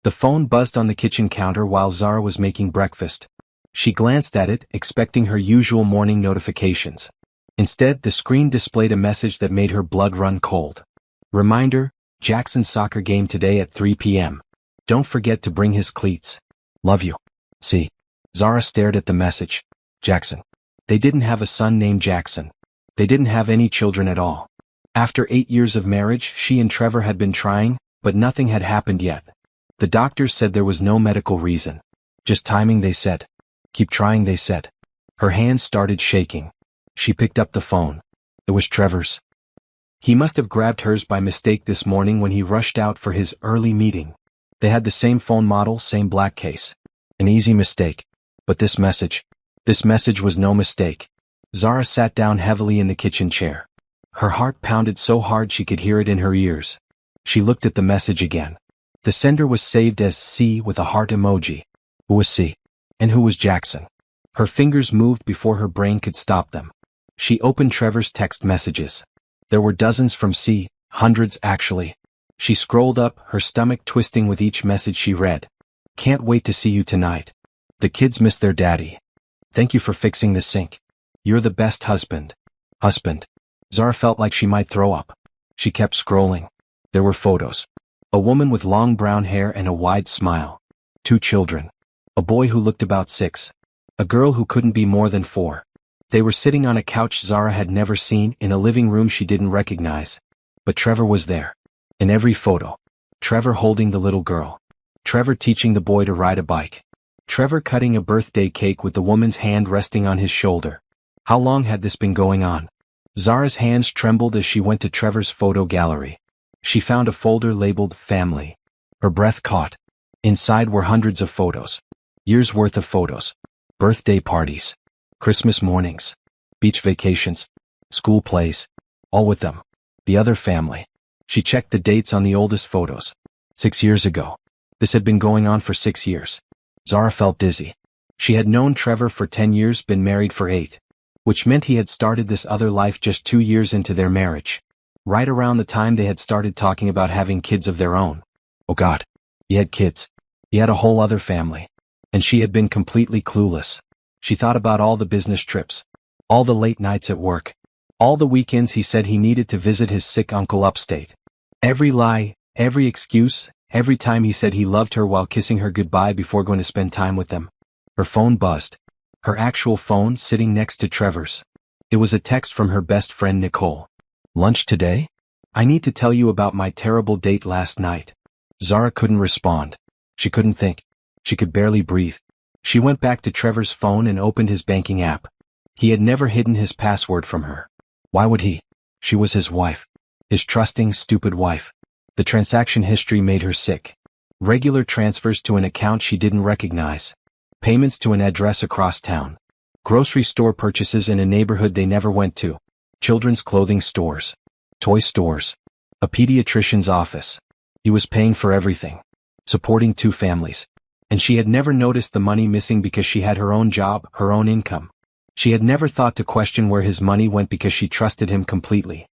The phone buzzed on the kitchen counter while Zara was making breakfast. She glanced at it, expecting her usual morning notifications. Instead, the screen displayed a message that made her blood run cold. Reminder, Jackson's soccer game today at 3 p.m. Don't forget to bring his cleats. Love you. See. Zara stared at the message. Jackson. They didn't have a son named Jackson. They didn't have any children at all. After 8 years of marriage, she and Trevor had been trying, but nothing had happened yet. The doctors said there was no medical reason. Just timing, they said. Keep trying, they said. Her hands started shaking. She picked up the phone. It was Trevor's. He must have grabbed hers by mistake this morning when he rushed out for his early meeting. They had the same phone model, same black case. An easy mistake. But this message was no mistake. Zara sat down heavily in the kitchen chair. Her heart pounded so hard she could hear it in her ears. She looked at the message again. The sender was saved as C with a heart emoji. Who was C? And who was Jackson? Her fingers moved before her brain could stop them. She opened Trevor's text messages. There were dozens from C, hundreds actually. She scrolled up, her stomach twisting with each message she read. Can't wait to see you tonight. The kids miss their daddy. Thank you for fixing the sink. You're the best husband. Husband. Zara felt like she might throw up. She kept scrolling. There were photos. A woman with long brown hair and a wide smile. 2 children. A boy who looked about 6. A girl who couldn't be more than 4. They were sitting on a couch Zara had never seen, in a living room she didn't recognize. But Trevor was there. In every photo. Trevor holding the little girl. Trevor teaching the boy to ride a bike. Trevor cutting a birthday cake with the woman's hand resting on his shoulder. How long had this been going on? Zara's hands trembled as she went to Trevor's photo gallery. She found a folder labeled Family. Her breath caught. Inside were hundreds of photos. Years worth of photos. Birthday parties. Christmas mornings. Beach vacations. School plays. All with them. The other family. She checked the dates on the oldest photos. 6 years ago. This had been going on for 6 years. Zara felt dizzy. She had known Trevor for 10 years, been married for 8. Which meant he had started this other life just 2 years into their marriage. Right around the time they had started talking about having kids of their own. Oh God. He had kids. He had a whole other family. And she had been completely clueless. She thought about all the business trips. All the late nights at work. All the weekends he said he needed to visit his sick uncle upstate. Every lie, every excuse, every time he said he loved her while kissing her goodbye before going to spend time with them. Her phone buzzed. Her actual phone sitting next to Trevor's. It was a text from her best friend Nicole. Lunch today? I need to tell you about my terrible date last night. Zara couldn't respond. She couldn't think. She could barely breathe. She went back to Trevor's phone and opened his banking app. He had never hidden his password from her. Why would he? She was his wife. His trusting, stupid wife. The transaction history made her sick. Regular transfers to an account she didn't recognize. Payments to an address across town. Grocery store purchases in a neighborhood they never went to. Children's clothing stores. Toy stores. A pediatrician's office. He was paying for everything. Supporting 2 families. And she had never noticed the money missing because she had her own job, her own income. She had never thought to question where his money went because she trusted him completely.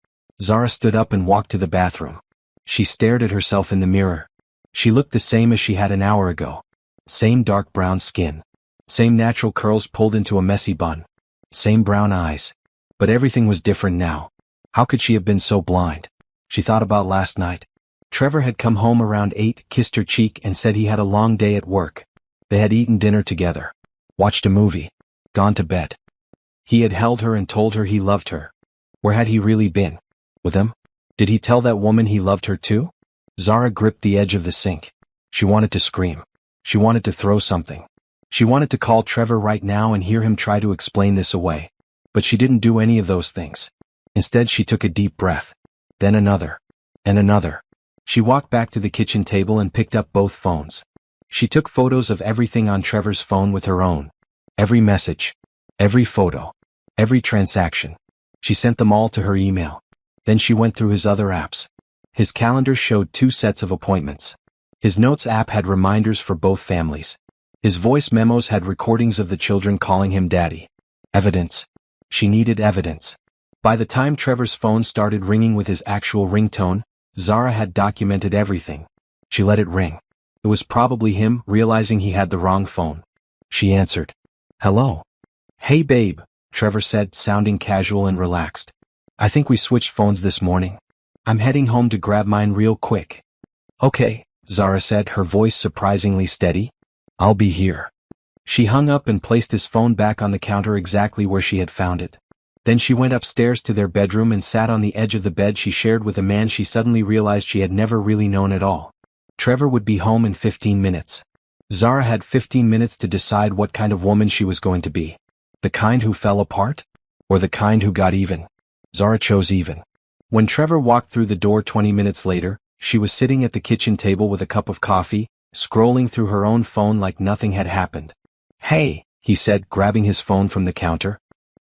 Zara stood up and walked to the bathroom. She stared at herself in the mirror. She looked the same as she had an hour ago. Same dark brown skin. Same natural curls pulled into a messy bun. Same brown eyes. But everything was different now. How could she have been so blind? She thought about last night. Trevor had come home around 8, kissed her cheek and said he had a long day at work. They had eaten dinner together. Watched a movie. Gone to bed. He had held her and told her he loved her. Where had he really been? With him? Did he tell that woman he loved her too? Zara gripped the edge of the sink. She wanted to scream. She wanted to throw something. She wanted to call Trevor right now and hear him try to explain this away. But she didn't do any of those things. Instead, she took a deep breath. Then another. And another. She walked back to the kitchen table and picked up both phones. She took photos of everything on Trevor's phone with her own. Every message. Every photo. Every transaction. She sent them all to her email. Then she went through his other apps. His calendar showed 2 sets of appointments. His notes app had reminders for both families. His voice memos had recordings of the children calling him daddy. Evidence. She needed evidence. By the time Trevor's phone started ringing with his actual ringtone, Zara had documented everything. She let it ring. It was probably him, realizing he had the wrong phone. She answered. Hello. Hey babe, Trevor said, sounding casual and relaxed. I think we switched phones this morning. I'm heading home to grab mine real quick. Okay, Zara said, her voice surprisingly steady. I'll be here. She hung up and placed his phone back on the counter exactly where she had found it. Then she went upstairs to their bedroom and sat on the edge of the bed she shared with a man she suddenly realized she had never really known at all. Trevor would be home in 15 minutes. Zara had 15 minutes to decide what kind of woman she was going to be. The kind who fell apart? Or the kind who got even? Zara chose even. When Trevor walked through the door 20 minutes later, she was sitting at the kitchen table with a cup of coffee, scrolling through her own phone like nothing had happened. Hey, he said, grabbing his phone from the counter.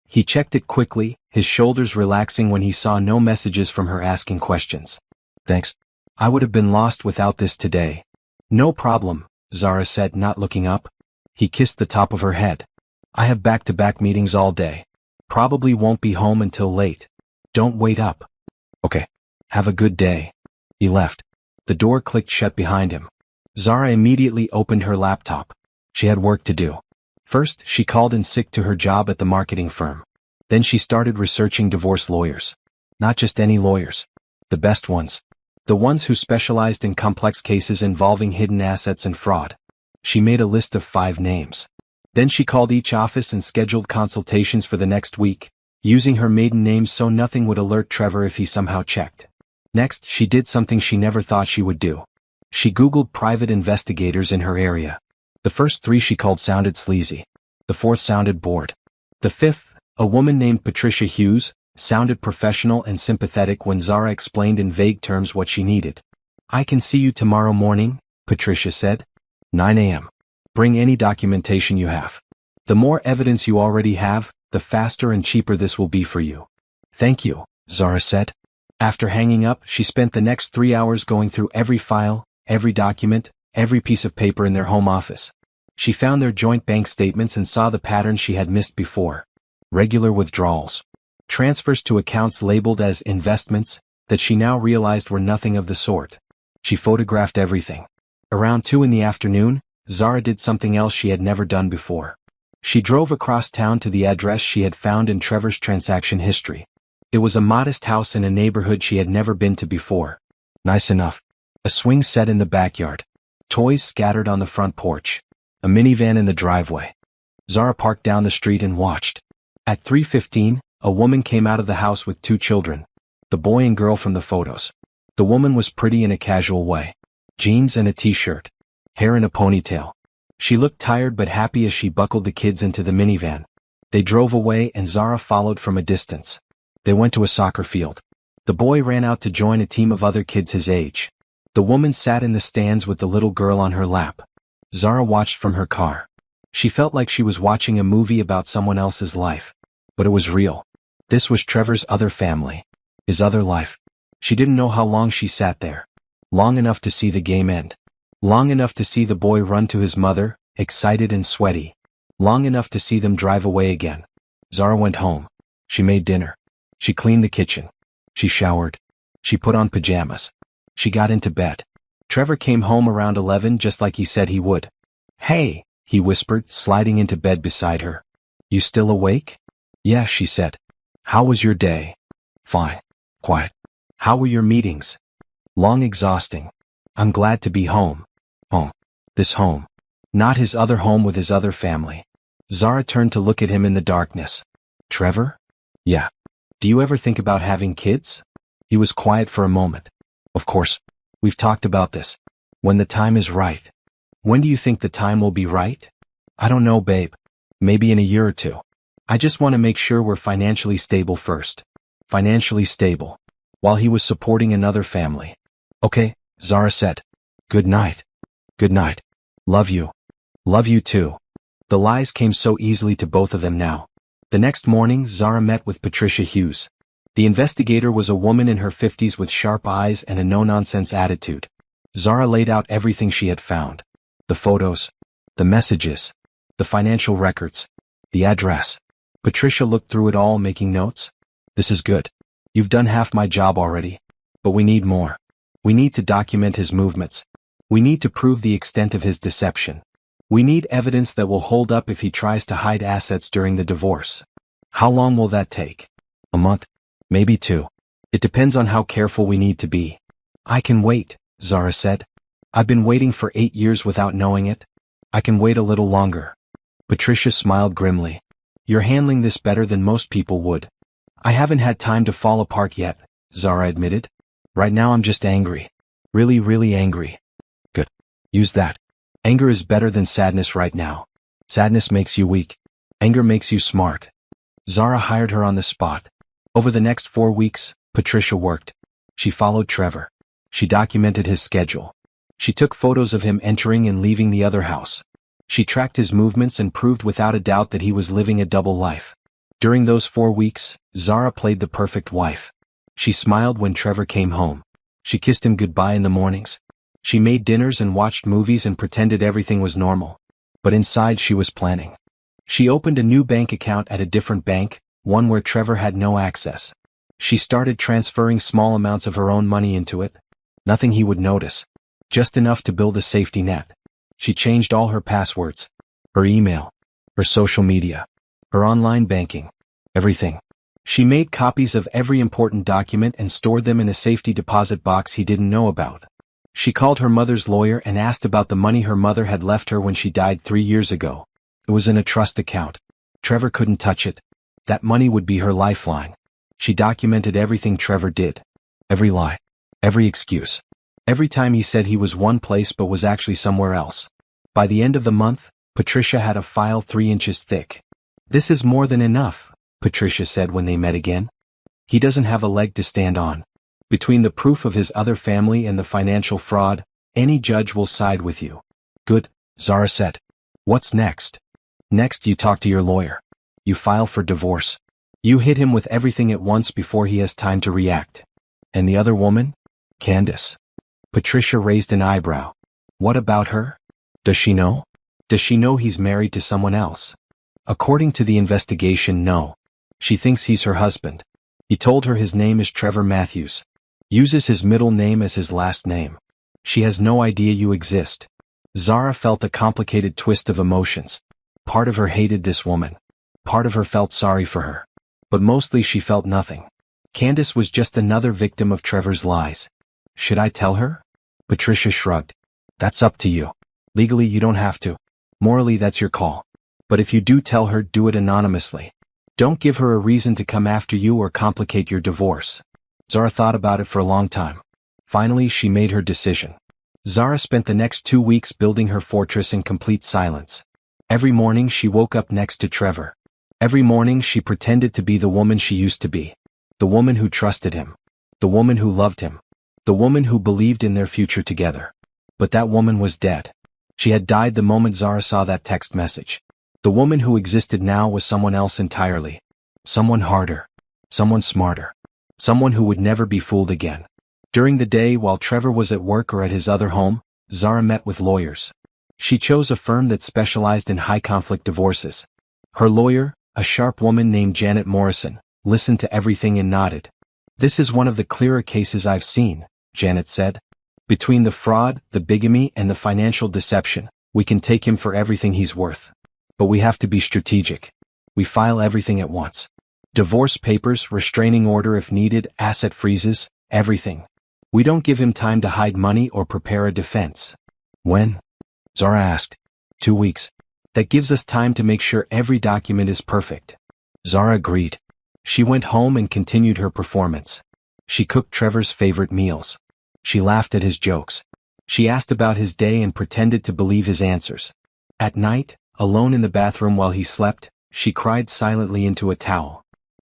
He checked it quickly, his shoulders relaxing when he saw no messages from her asking questions. Thanks. I would have been lost without this today. No problem, Zara said, not looking up. He kissed the top of her head. I have back-to-back meetings all day. Probably won't be home until late. Don't wait up. Okay. Have a good day. He left. The door clicked shut behind him. Zara immediately opened her laptop. She had work to do. First, she called in sick to her job at the marketing firm. Then she started researching divorce lawyers. Not just any lawyers. The best ones. The ones who specialized in complex cases involving hidden assets and fraud. She made a list of 5 names. Then she called each office and scheduled consultations for the next week, using her maiden name so nothing would alert Trevor if he somehow checked. Next, she did something she never thought she would do. She Googled private investigators in her area. The first 3 she called sounded sleazy. The 4th sounded bored. The 5th, a woman named Patricia Hughes, sounded professional and sympathetic when Zara explained in vague terms what she needed. I can see you tomorrow morning, Patricia said. 9 a.m. Bring any documentation you have. The more evidence you already have, the faster and cheaper this will be for you. Thank you, Zara said. After hanging up, she spent the next 3 hours going through every file, every document, every piece of paper in their home office. She found their joint bank statements and saw the pattern she had missed before. Regular withdrawals. Transfers to accounts labeled as investments, that she now realized were nothing of the sort. She photographed everything. Around 2 in the afternoon, Zara did something else she had never done before. She drove across town to the address she had found in Trevor's transaction history. It was a modest house in a neighborhood she had never been to before. Nice enough. A swing set in the backyard. Toys scattered on the front porch. A minivan in the driveway. Zara parked down the street and watched. At 3:15, a woman came out of the house with 2 children. The boy and girl from the photos. The woman was pretty in a casual way. Jeans and a t-shirt. Hair in a ponytail. She looked tired but happy as she buckled the kids into the minivan. They drove away and Zara followed from a distance. They went to a soccer field. The boy ran out to join a team of other kids his age. The woman sat in the stands with the little girl on her lap. Zara watched from her car. She felt like she was watching a movie about someone else's life. But it was real. This was Trevor's other family. His other life. She didn't know how long she sat there. Long enough to see the game end. Long enough to see the boy run to his mother, excited and sweaty. Long enough to see them drive away again. Zara went home. She made dinner. She cleaned the kitchen. She showered. She put on pajamas. She got into bed. Trevor came home around 11 just like he said he would. Hey, he whispered, sliding into bed beside her. You still awake? Yeah, she said. How was your day? Fine. Quiet. How were your meetings? Long, exhausting. I'm glad to be home. Home. This home. Not his other home with his other family. Zara turned to look at him in the darkness. Trevor? Yeah. Do you ever think about having kids? He was quiet for a moment. Of course. We've talked about this. When the time is right. When do you think the time will be right? I don't know, babe. Maybe in a year or 2. I just want to make sure we're financially stable first. Financially stable. While he was supporting another family. Okay, Zara said. Good night. Good night. Love you. Love you too. The lies came so easily to both of them now. The next morning, Zara met with Patricia Hughes. The investigator was a woman in her 50s with sharp eyes and a no-nonsense attitude. Zara laid out everything she had found. The photos. The messages. The financial records. The address. Patricia looked through it all, making notes. This is good. You've done half my job already. But we need more. We need to document his movements. We need to prove the extent of his deception. We need evidence that will hold up if he tries to hide assets during the divorce. How long will that take? A month? Maybe 2. It depends on how careful we need to be. I can wait, Zara said. I've been waiting for 8 years without knowing it. I can wait a little longer. Patricia smiled grimly. You're handling this better than most people would. I haven't had time to fall apart yet, Zara admitted. Right now I'm just angry. Really, really angry. Good. Use that. Anger is better than sadness right now. Sadness makes you weak. Anger makes you smart. Zara hired her on the spot. Over the next 4 weeks, Patricia worked. She followed Trevor. She documented his schedule. She took photos of him entering and leaving the other house. She tracked his movements and proved without a doubt that he was living a double life. During those 4 weeks, Zara played the perfect wife. She smiled when Trevor came home. She kissed him goodbye in the mornings. She made dinners and watched movies and pretended everything was normal. But inside she was planning. She opened a new bank account at a different bank, one where Trevor had no access. She started transferring small amounts of her own money into it. Nothing he would notice. Just enough to build a safety net. She changed all her passwords. Her email. Her social media. Her online banking. Everything. She made copies of every important document and stored them in a safety deposit box he didn't know about. She called her mother's lawyer and asked about the money her mother had left her when she died 3 years ago. It was in a trust account. Trevor couldn't touch it. That money would be her lifeline. She documented everything Trevor did. Every lie. Every excuse. Every time he said he was one place but was actually somewhere else. By the end of the month, Patricia had a file 3 inches thick. This is more than enough, Patricia said when they met again. He doesn't have a leg to stand on. Between the proof of his other family and the financial fraud, any judge will side with you. Good, Zara said. What's next? Next you talk to your lawyer. You file for divorce. You hit him with everything at once before he has time to react. And the other woman? Candace. Patricia raised an eyebrow. What about her? Does she know? Does she know he's married to someone else? According to the investigation, no. She thinks he's her husband. He told her his name is Trevor Matthews. Uses his middle name as his last name. She has no idea you exist. Zara felt a complicated twist of emotions. Part of her hated this woman. Part of her felt sorry for her. But mostly she felt nothing. Candace was just another victim of Trevor's lies. Should I tell her? Patricia shrugged. That's up to you. Legally you don't have to. Morally that's your call. But if you do tell her, do it anonymously. Don't give her a reason to come after you or complicate your divorce. Zara thought about it for a long time. Finally she made her decision. Zara spent the next 2 weeks building her fortress in complete silence. Every morning she woke up next to Trevor. Every morning she pretended to be the woman she used to be. The woman who trusted him. The woman who loved him. The woman who believed in their future together. But that woman was dead. She had died the moment Zara saw that text message. The woman who existed now was someone else entirely. Someone harder. Someone smarter. Someone who would never be fooled again. During the day while Trevor was at work or at his other home, Zara met with lawyers. She chose a firm that specialized in high-conflict divorces. Her lawyer, a sharp woman named Janet Morrison, listened to everything and nodded. This is one of the clearer cases I've seen, Janet said. Between the fraud, the bigamy, and the financial deception, we can take him for everything he's worth. But we have to be strategic. We file everything at once. Divorce papers, restraining order if needed, asset freezes, everything. We don't give him time to hide money or prepare a defense. When? Zara asked. 2 weeks. That gives us time to make sure every document is perfect. Zara agreed. She went home and continued her performance. She cooked Trevor's favorite meals. She laughed at his jokes. She asked about his day and pretended to believe his answers. At night, alone in the bathroom while he slept, she cried silently into a towel.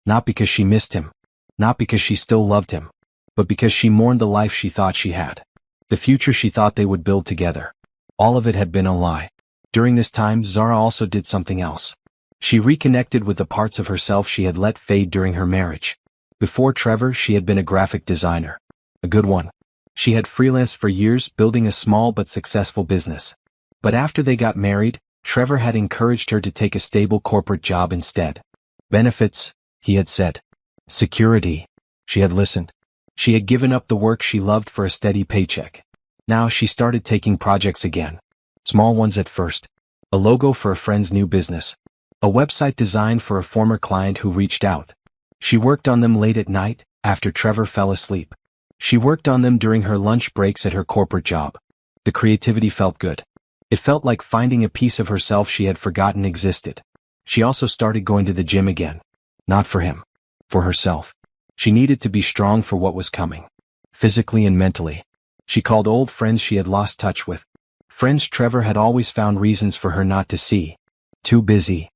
Not because she missed him. Not because she still loved him. But because she mourned the life she thought she had. The future she thought they would build together. All of it had been a lie. During this time, Zara also did something else. She reconnected with the parts of herself she had let fade during her marriage. Before Trevor, she had been a graphic designer. A good one. She had freelanced for years, building a small but successful business. But after they got married, Trevor had encouraged her to take a stable corporate job instead. Benefits, he had said. Security. She had listened. She had given up the work she loved for a steady paycheck. Now she started taking projects again. Small ones at first. A logo for a friend's new business. A website designed for a former client who reached out. She worked on them late at night, after Trevor fell asleep. She worked on them during her lunch breaks at her corporate job. The creativity felt good. It felt like finding a piece of herself she had forgotten existed. She also started going to the gym again. Not for him. For herself. She needed to be strong for what was coming. Physically and mentally. She called old friends she had lost touch with. Friends Trevor had always found reasons for her not to see. Too busy.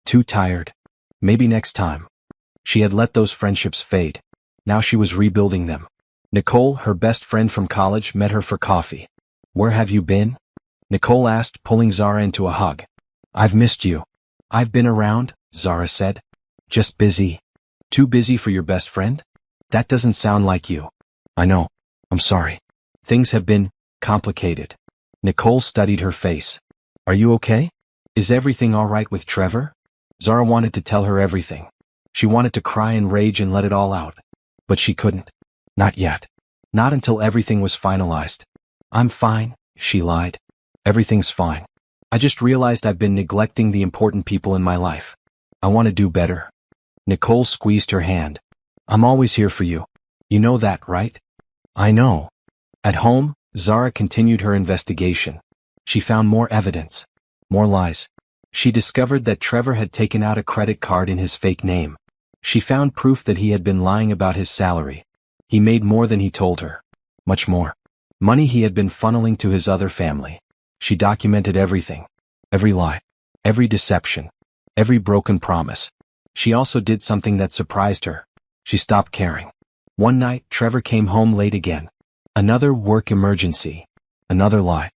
Too tired. Maybe next time. She had let those friendships fade. Now she was rebuilding them. Nicole, her best friend from college, met her for coffee. "Where have you been?" Nicole asked, pulling Zara into a hug. "I've missed you." "I've been around," Zara said. "Just busy." "Too busy for your best friend? That doesn't sound like you." "I know. I'm sorry. Things have been complicated." Nicole studied her face. "Are you okay? Is everything all right with Trevor?" Zara wanted to tell her everything. She wanted to cry and rage and let it all out. But she couldn't. Not yet. Not until everything was finalized. "I'm fine," she lied. "Everything's fine. I just realized I've been neglecting the important people in my life. I want to do better." Nicole squeezed her hand. "I'm always here for you. You know that, right?" "I know." At home, Zara continued her investigation. She found more evidence. More lies. She discovered that Trevor had taken out a credit card in his fake name. She found proof that he had been lying about his salary. He made more than he told her. Much more. Money he had been funneling to his other family. She documented everything. Every lie. Every deception. Every broken promise. She also did something that surprised her. She stopped caring. One night, Trevor came home late again. Another work emergency. Another lie.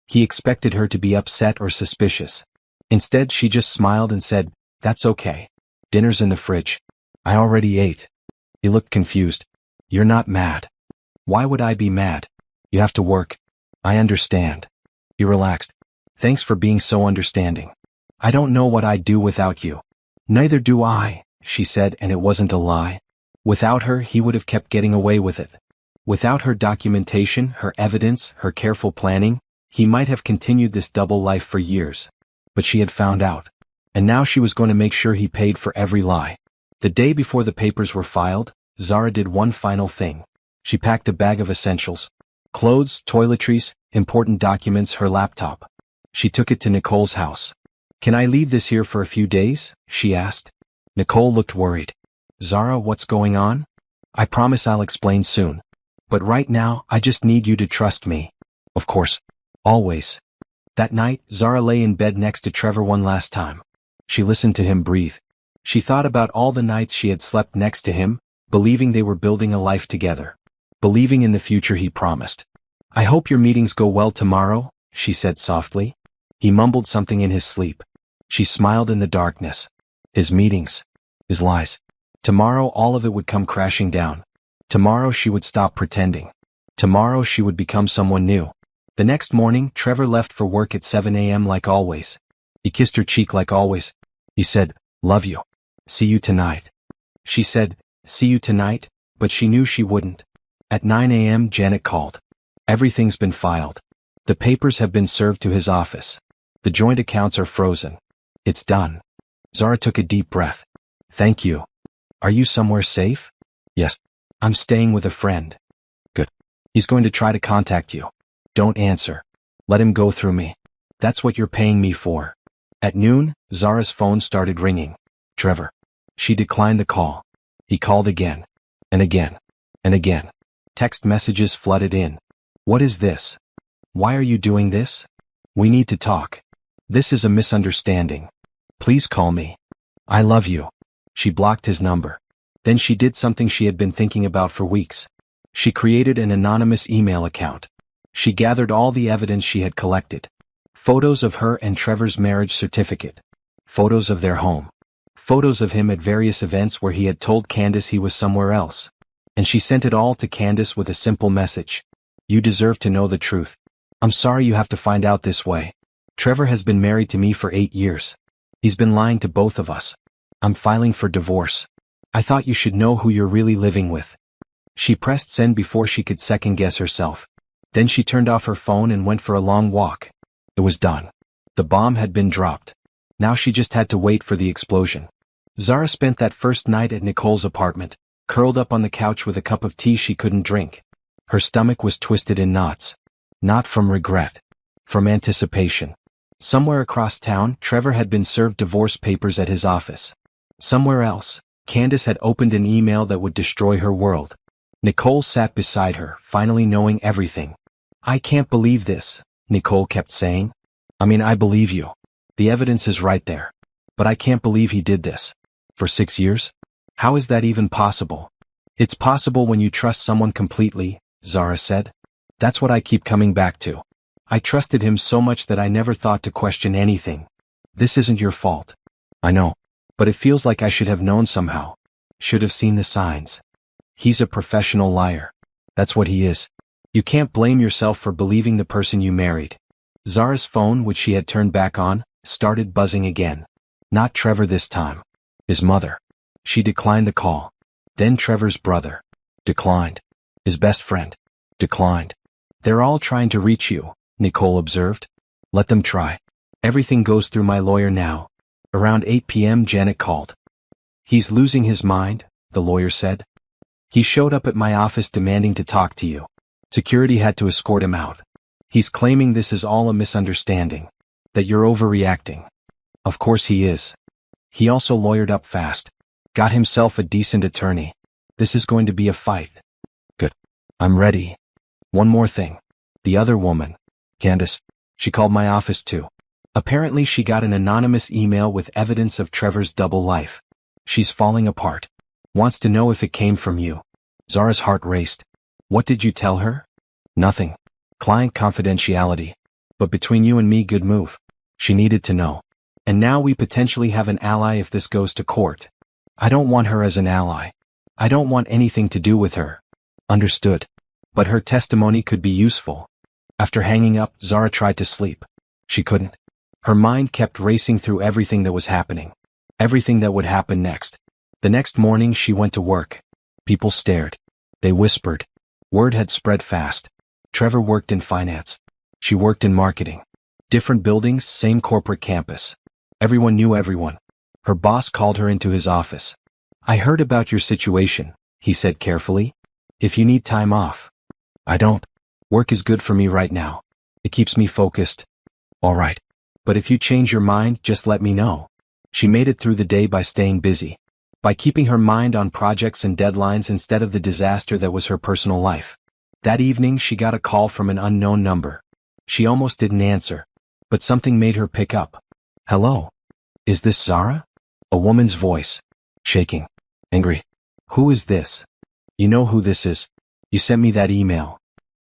He expected her to be upset or suspicious. Instead, she just smiled and said, "That's okay. Dinner's in the fridge. I already ate." He looked confused. "You're not mad." "Why would I be mad? You have to work." "I understand." He relaxed. "Thanks for being so understanding. I don't know what I'd do without you." "Neither do I," she said, and it wasn't a lie. Without her, he would have kept getting away with it. Without her documentation, her evidence, her careful planning, he might have continued this double life for years. But she had found out. And now she was going to make sure he paid for every lie. The day before the papers were filed, Zara did one final thing. She packed a bag of essentials. Clothes, toiletries, important documents, her laptop. She took it to Nicole's house. "Can I leave this here for a few days?" she asked. Nicole looked worried. "Zara, what's going on?" "I promise I'll explain soon. But right now, I just need you to trust me." "Of course. Always." That night, Zara lay in bed next to Trevor one last time. She listened to him breathe. She thought about all the nights she had slept next to him, believing they were building a life together. Believing in the future he promised. "I hope your meetings go well tomorrow," she said softly. He mumbled something in his sleep. She smiled in the darkness. His meetings. His lies. Tomorrow all of it would come crashing down. Tomorrow she would stop pretending. Tomorrow she would become someone new. The next morning, Trevor left for work at 7 a.m. like always. He kissed her cheek like always. He said, "Love you. See you tonight." She said, "See you tonight," but she knew she wouldn't. At 9 a.m. Janet called. "Everything's been filed. The papers have been served to his office. The joint accounts are frozen. It's done." Zara took a deep breath. "Thank you. Are you somewhere safe?" "Yes. I'm staying with a friend." "Good. He's going to try to contact you. Don't answer. Let him go through me. That's what you're paying me for." At noon, Zara's phone started ringing. Trevor. She declined the call. He called again. And again. And again. Text messages flooded in. "What is this? Why are you doing this? We need to talk. This is a misunderstanding. Please call me. I love you." She blocked his number. Then she did something she had been thinking about for weeks. She created an anonymous email account. She gathered all the evidence she had collected. Photos of her and Trevor's marriage certificate. Photos of their home. Photos of him at various events where he had told Candace he was somewhere else. And she sent it all to Candace with a simple message. "You deserve to know the truth. I'm sorry you have to find out this way. Trevor has been married to me for 8 years. He's been lying to both of us. I'm filing for divorce. I thought you should know who you're really living with." She pressed send before she could second-guess herself. Then she turned off her phone and went for a long walk. It was done. The bomb had been dropped. Now she just had to wait for the explosion. Zara spent that first night at Nicole's apartment, curled up on the couch with a cup of tea she couldn't drink. Her stomach was twisted in knots. Not from regret. From anticipation. Somewhere across town, Trevor had been served divorce papers at his office. Somewhere else, Candace had opened an email that would destroy her world. Nicole sat beside her, finally knowing everything. "I can't believe this," Nicole kept saying. I believe you. The evidence is right there. But I can't believe he did this. For 6 years? How is that even possible?" "It's possible when you trust someone completely," Zara said. "That's what I keep coming back to. I trusted him so much that I never thought to question anything. This isn't your fault. I know. But it feels like I should have known somehow. Should have seen the signs. He's a professional liar. That's what he is. You can't blame yourself for believing the person you married." Zara's phone, which she had turned back on, started buzzing again. Not Trevor this time. His mother. She declined the call. Then Trevor's brother. Declined. His best friend. Declined. "They're all trying to reach you," Nicole observed. "Let them try. Everything goes through my lawyer now." Around 8 p.m. Janet called. "He's losing his mind," the lawyer said. "He showed up at my office demanding to talk to you. Security had to escort him out. He's claiming this is all a misunderstanding. That you're overreacting." Of course he is. He also lawyered up fast. Got himself a decent attorney. This is going to be a fight. Good. I'm ready. One more thing. The other woman, Candace, she called my office too. Apparently she got an anonymous email with evidence of Trevor's double life. She's falling apart. Wants to know if it came from you. Zara's heart raced. "What did you tell her?" "Nothing. Client confidentiality. But between you and me, good move. She needed to know. And now we potentially have an ally if this goes to court. I don't want her as an ally. I don't want anything to do with her." "Understood. But her testimony could be useful." After hanging up, Zara tried to sleep. She couldn't. Her mind kept racing through everything that was happening. Everything that would happen next. The next morning she went to work. People stared. They whispered. Word had spread fast. Trevor worked in finance. She worked in marketing. Different buildings, same corporate campus. Everyone knew everyone. Her boss called her into his office. "I heard about your situation," he said carefully. "If you need time off." "I don't. Work is good for me right now. It keeps me focused." "All right. But if you change your mind, just let me know." She made it through the day by staying busy. By keeping her mind on projects and deadlines instead of the disaster that was her personal life. That evening she got a call from an unknown number. She almost didn't answer. But something made her pick up. "Hello? Is this Zara?" A woman's voice. Shaking. Angry. "Who is this?" "You know who this is. You sent me that email."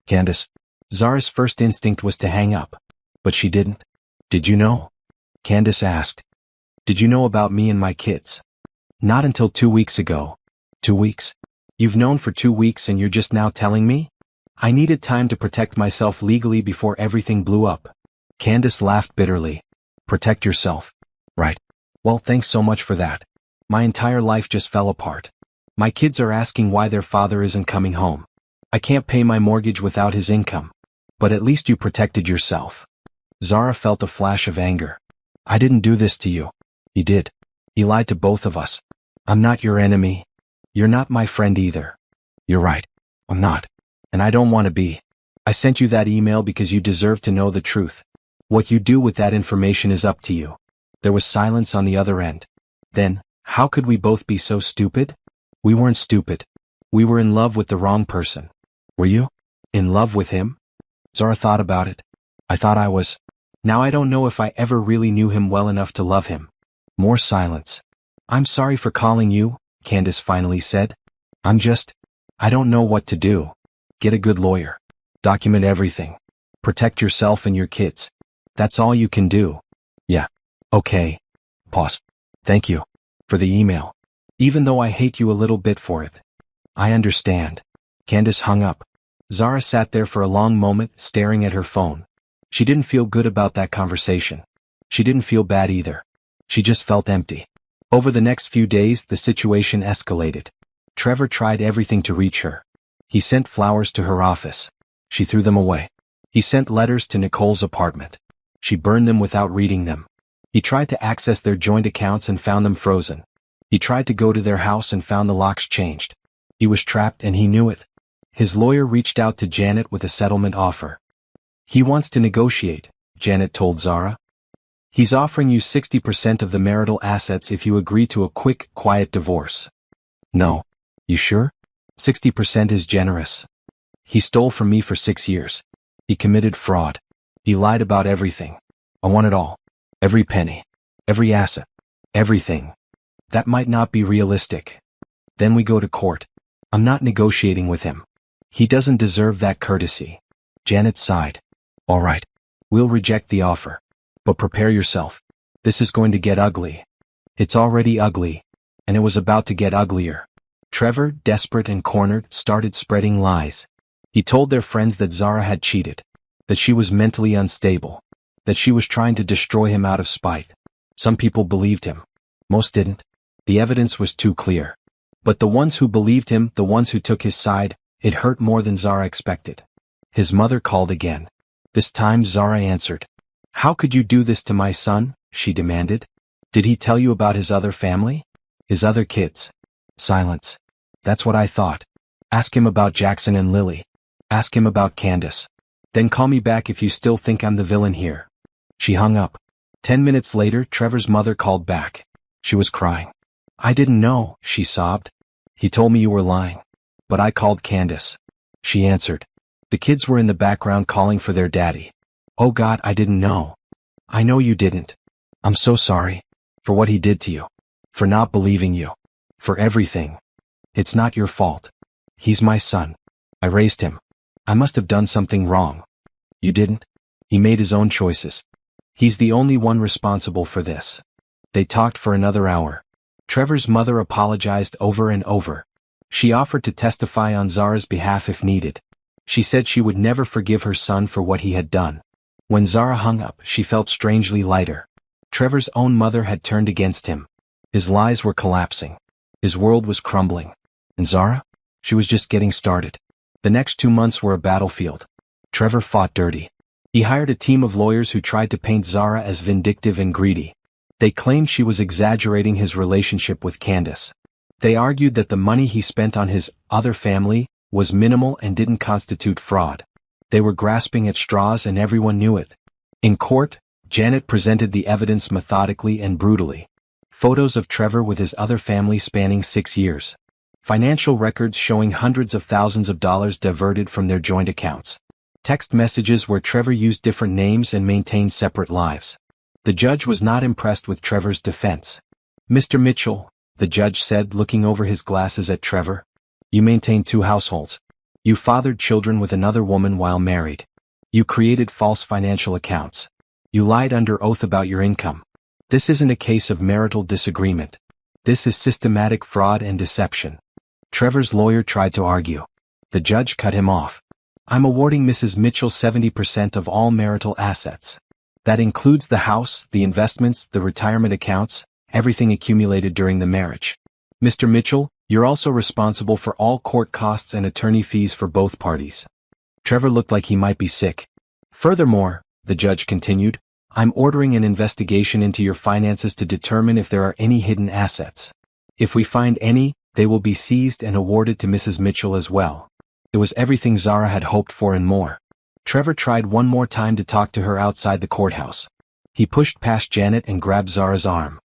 "Candace." Zara's first instinct was to hang up. But she didn't. "Did you know?" Candace asked. "Did you know about me and my kids?" "Not until 2 weeks ago." 2 weeks? You've known for 2 weeks and you're just now telling me? I needed time to protect myself legally before everything blew up. Candace laughed bitterly. "Protect yourself. Right. Well, thanks so much for that. My entire life just fell apart. My kids are asking why their father isn't coming home. I can't pay my mortgage without his income. But at least you protected yourself." Zara felt a flash of anger. "I didn't do this to you." "He did. He lied to both of us. I'm not your enemy. You're not my friend either." "You're right. I'm not. And I don't want to be. I sent you that email because you deserve to know the truth. What you do with that information is up to you." There was silence on the other end. Then, how could we both be so stupid? We weren't stupid. We were in love with the wrong person. Were you? In love with him? Zara thought about it. I thought I was. Now I don't know if I ever really knew him well enough to love him. More silence. "I'm sorry for calling you," Candace finally said. I don't know what to do." "Get a good lawyer. Document everything. Protect yourself and your kids. That's all you can do." "Yeah. Okay." Pause. "Thank you. For the email. Even though I hate you a little bit for it." "I understand." Candace hung up. Zara sat there for a long moment, staring at her phone. She didn't feel good about that conversation. She didn't feel bad either. She just felt empty. Over the next few days, the situation escalated. Trevor tried everything to reach her. He sent flowers to her office. She threw them away. He sent letters to Nicole's apartment. She burned them without reading them. He tried to access their joint accounts and found them frozen. He tried to go to their house and found the locks changed. He was trapped and he knew it. His lawyer reached out to Janet with a settlement offer. He wants to negotiate, Janet told Zara. He's offering you 60% of the marital assets if you agree to a quick, quiet divorce. No. You sure? 60% is generous. He stole from me for 6 years. He committed fraud. He lied about everything. I want it all. Every penny. Every asset. Everything. That might not be realistic. Then we go to court. I'm not negotiating with him. He doesn't deserve that courtesy. Janet sighed. All right. We'll reject the offer. But prepare yourself. This is going to get ugly. It's already ugly. And it was about to get uglier. Trevor, desperate and cornered, started spreading lies. He told their friends that Zara had cheated. That she was mentally unstable. That she was trying to destroy him out of spite. Some people believed him. Most didn't. The evidence was too clear. But the ones who believed him, the ones who took his side, it hurt more than Zara expected. His mother called again. This time Zara answered. How could you do this to my son? She demanded. Did he tell you about his other family? His other kids? Silence. That's what I thought. Ask him about Jackson and Lily. Ask him about Candace. Then call me back if you still think I'm the villain here. She hung up. 10 minutes later, Trevor's mother called back. She was crying. I didn't know, she sobbed. He told me you were lying. But I called Candace. She answered. The kids were in the background calling for their daddy. Oh God, I didn't know. I know you didn't. I'm so sorry. For what he did to you. For not believing you. For everything. It's not your fault. He's my son. I raised him. I must have done something wrong. You didn't? He made his own choices. He's the only one responsible for this. They talked for another hour. Trevor's mother apologized over and over. She offered to testify on Zara's behalf if needed. She said she would never forgive her son for what he had done. When Zara hung up, she felt strangely lighter. Trevor's own mother had turned against him. His lies were collapsing. His world was crumbling. And Zara? She was just getting started. The next 2 months were a battlefield. Trevor fought dirty. He hired a team of lawyers who tried to paint Zara as vindictive and greedy. They claimed she was exaggerating his relationship with Candace. They argued that the money he spent on his other family was minimal and didn't constitute fraud. They were grasping at straws and everyone knew it. In court, Janet presented the evidence methodically and brutally. Photos of Trevor with his other family spanning 6 years. Financial records showing hundreds of thousands of dollars diverted from their joint accounts. Text messages where Trevor used different names and maintained separate lives. The judge was not impressed with Trevor's defense. Mr. Mitchell, the judge said, looking over his glasses at Trevor. You maintained 2 households. You fathered children with another woman while married. You created false financial accounts. You lied under oath about your income. This isn't a case of marital disagreement. This is systematic fraud and deception. Trevor's lawyer tried to argue. The judge cut him off. I'm awarding Mrs. Mitchell 70% of all marital assets. That includes the house, the investments, the retirement accounts, everything accumulated during the marriage. Mr. Mitchell, you're also responsible for all court costs and attorney fees for both parties. Trevor looked like he might be sick. Furthermore, the judge continued, I'm ordering an investigation into your finances to determine if there are any hidden assets. If we find any, they will be seized and awarded to Mrs. Mitchell as well. It was everything Zara had hoped for and more. Trevor tried one more time to talk to her outside the courthouse. He pushed past Janet and grabbed Zara's arm.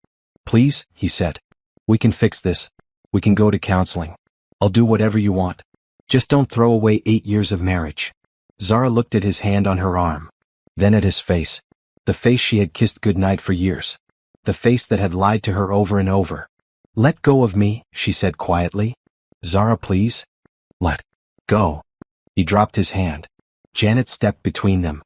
Please, he said. We can fix this. We can go to counseling. I'll do whatever you want. Just don't throw away 8 years of marriage. Zara looked at his hand on her arm. Then at his face. The face she had kissed goodnight for years. The face that had lied to her over and over. Let go of me, she said quietly. Zara, please. Let go. He dropped his hand. Janet stepped between them.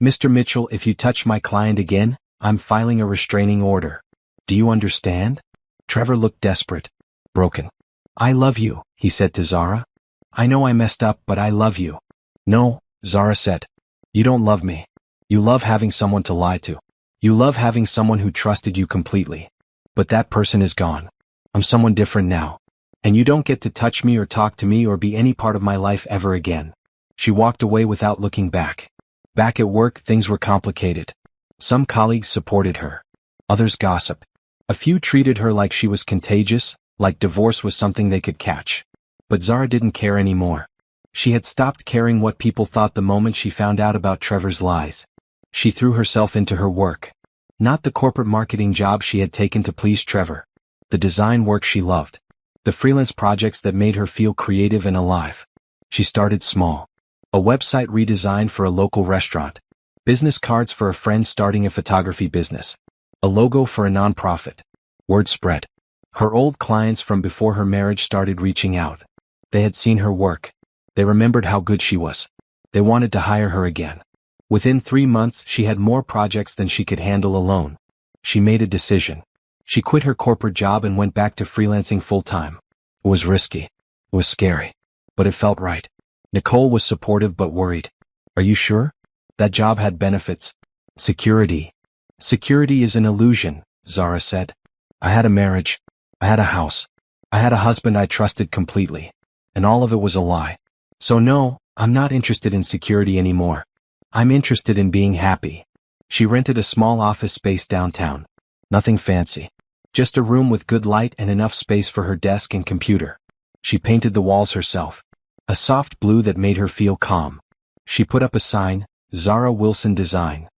Mr. Mitchell, if you touch my client again, I'm filing a restraining order. Do you understand? Trevor looked desperate. Broken. I love you, he said to Zara. I know I messed up, but I love you. No, Zara said. You don't love me. You love having someone to lie to. You love having someone who trusted you completely. But that person is gone. I'm someone different now. And you don't get to touch me or talk to me or be any part of my life ever again. She walked away without looking back. Back at work, things were complicated. Some colleagues supported her. Others gossiped. A few treated her like she was contagious, like divorce was something they could catch. But Zara didn't care anymore. She had stopped caring what people thought the moment she found out about Trevor's lies. She threw herself into her work. Not the corporate marketing job she had taken to please Trevor. The design work she loved. The freelance projects that made her feel creative and alive. She started small. A website redesign for a local restaurant. Business cards for a friend starting a photography business. A logo for a nonprofit. Word spread. Her old clients from before her marriage started reaching out. They had seen her work. They remembered how good she was. They wanted to hire her again. Within 3 months, she had more projects than she could handle alone. She made a decision. She quit her corporate job and went back to freelancing full-time. It was risky. It was scary. But it felt right. Nicole was supportive but worried. Are you sure? That job had benefits. Security. Security is an illusion, Zara said. I had a marriage. I had a house. I had a husband I trusted completely. And all of it was a lie. So no, I'm not interested in security anymore. I'm interested in being happy. She rented a small office space downtown. Nothing fancy. Just a room with good light and enough space for her desk and computer. She painted the walls herself. A soft blue that made her feel calm. She put up a sign, Zara Wilson Design.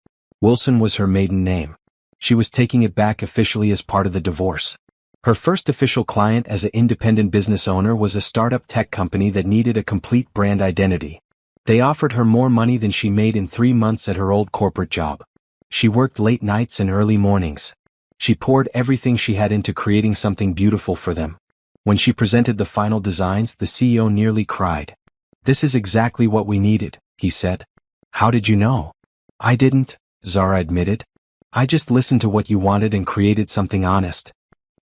Wilson was her maiden name. She was taking it back officially as part of the divorce. Her first official client as an independent business owner was a startup tech company that needed a complete brand identity. They offered her more money than she made in 3 months at her old corporate job. She worked late nights and early mornings. She poured everything she had into creating something beautiful for them. When she presented the final designs, the CEO nearly cried. This is exactly what we needed, he said. How did you know? I didn't, Zara admitted. I just listened to what you wanted and created something honest.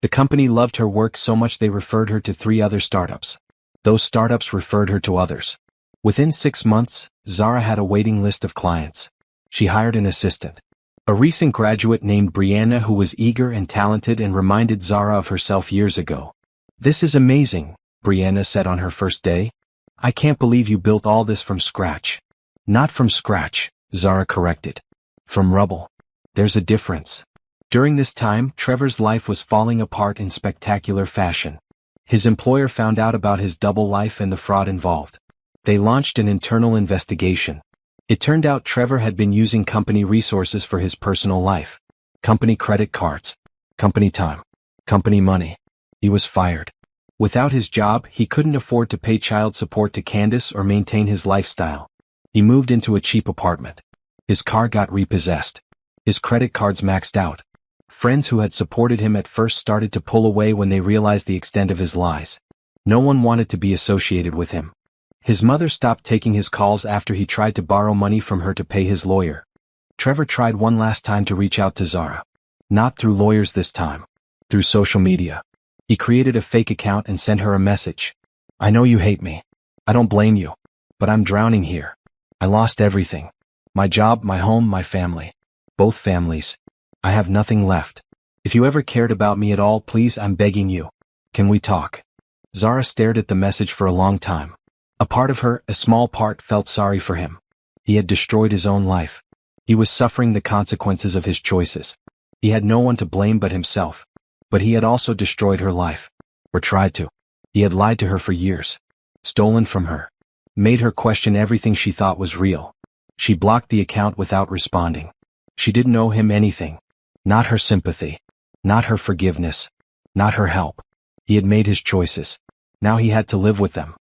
The company loved her work so much they referred her to 3 other startups. Those startups referred her to others. Within 6 months, Zara had a waiting list of clients. She hired an assistant. A recent graduate named Brianna who was eager and talented and reminded Zara of herself years ago. This is amazing, Brianna said on her first day. I can't believe you built all this from scratch. Not from scratch, Zara corrected. From rubble. There's a difference. During this time, Trevor's life was falling apart in spectacular fashion. His employer found out about his double life and the fraud involved. They launched an internal investigation. It turned out Trevor had been using company resources for his personal life. Company credit cards. Company time. Company money. He was fired. Without his job, he couldn't afford to pay child support to Candace or maintain his lifestyle. He moved into a cheap apartment. His car got repossessed. His credit cards maxed out. Friends who had supported him at first started to pull away when they realized the extent of his lies. No one wanted to be associated with him. His mother stopped taking his calls after he tried to borrow money from her to pay his lawyer. Trevor tried one last time to reach out to Zara. Not through lawyers this time. Through social media. He created a fake account and sent her a message. I know you hate me. I don't blame you. But I'm drowning here. I lost everything. My job, my home, my family. Both families. I have nothing left. If you ever cared about me at all, please, I'm begging you. Can we talk? Zara stared at the message for a long time. A part of her, a small part, felt sorry for him. He had destroyed his own life. He was suffering the consequences of his choices. He had no one to blame but himself. But he had also destroyed her life. Or tried to. He had lied to her for years. Stolen from her. Made her question everything she thought was real. She blocked the account without responding. She didn't owe him anything. Not her sympathy. Not her forgiveness. Not her help. He had made his choices. Now he had to live with them.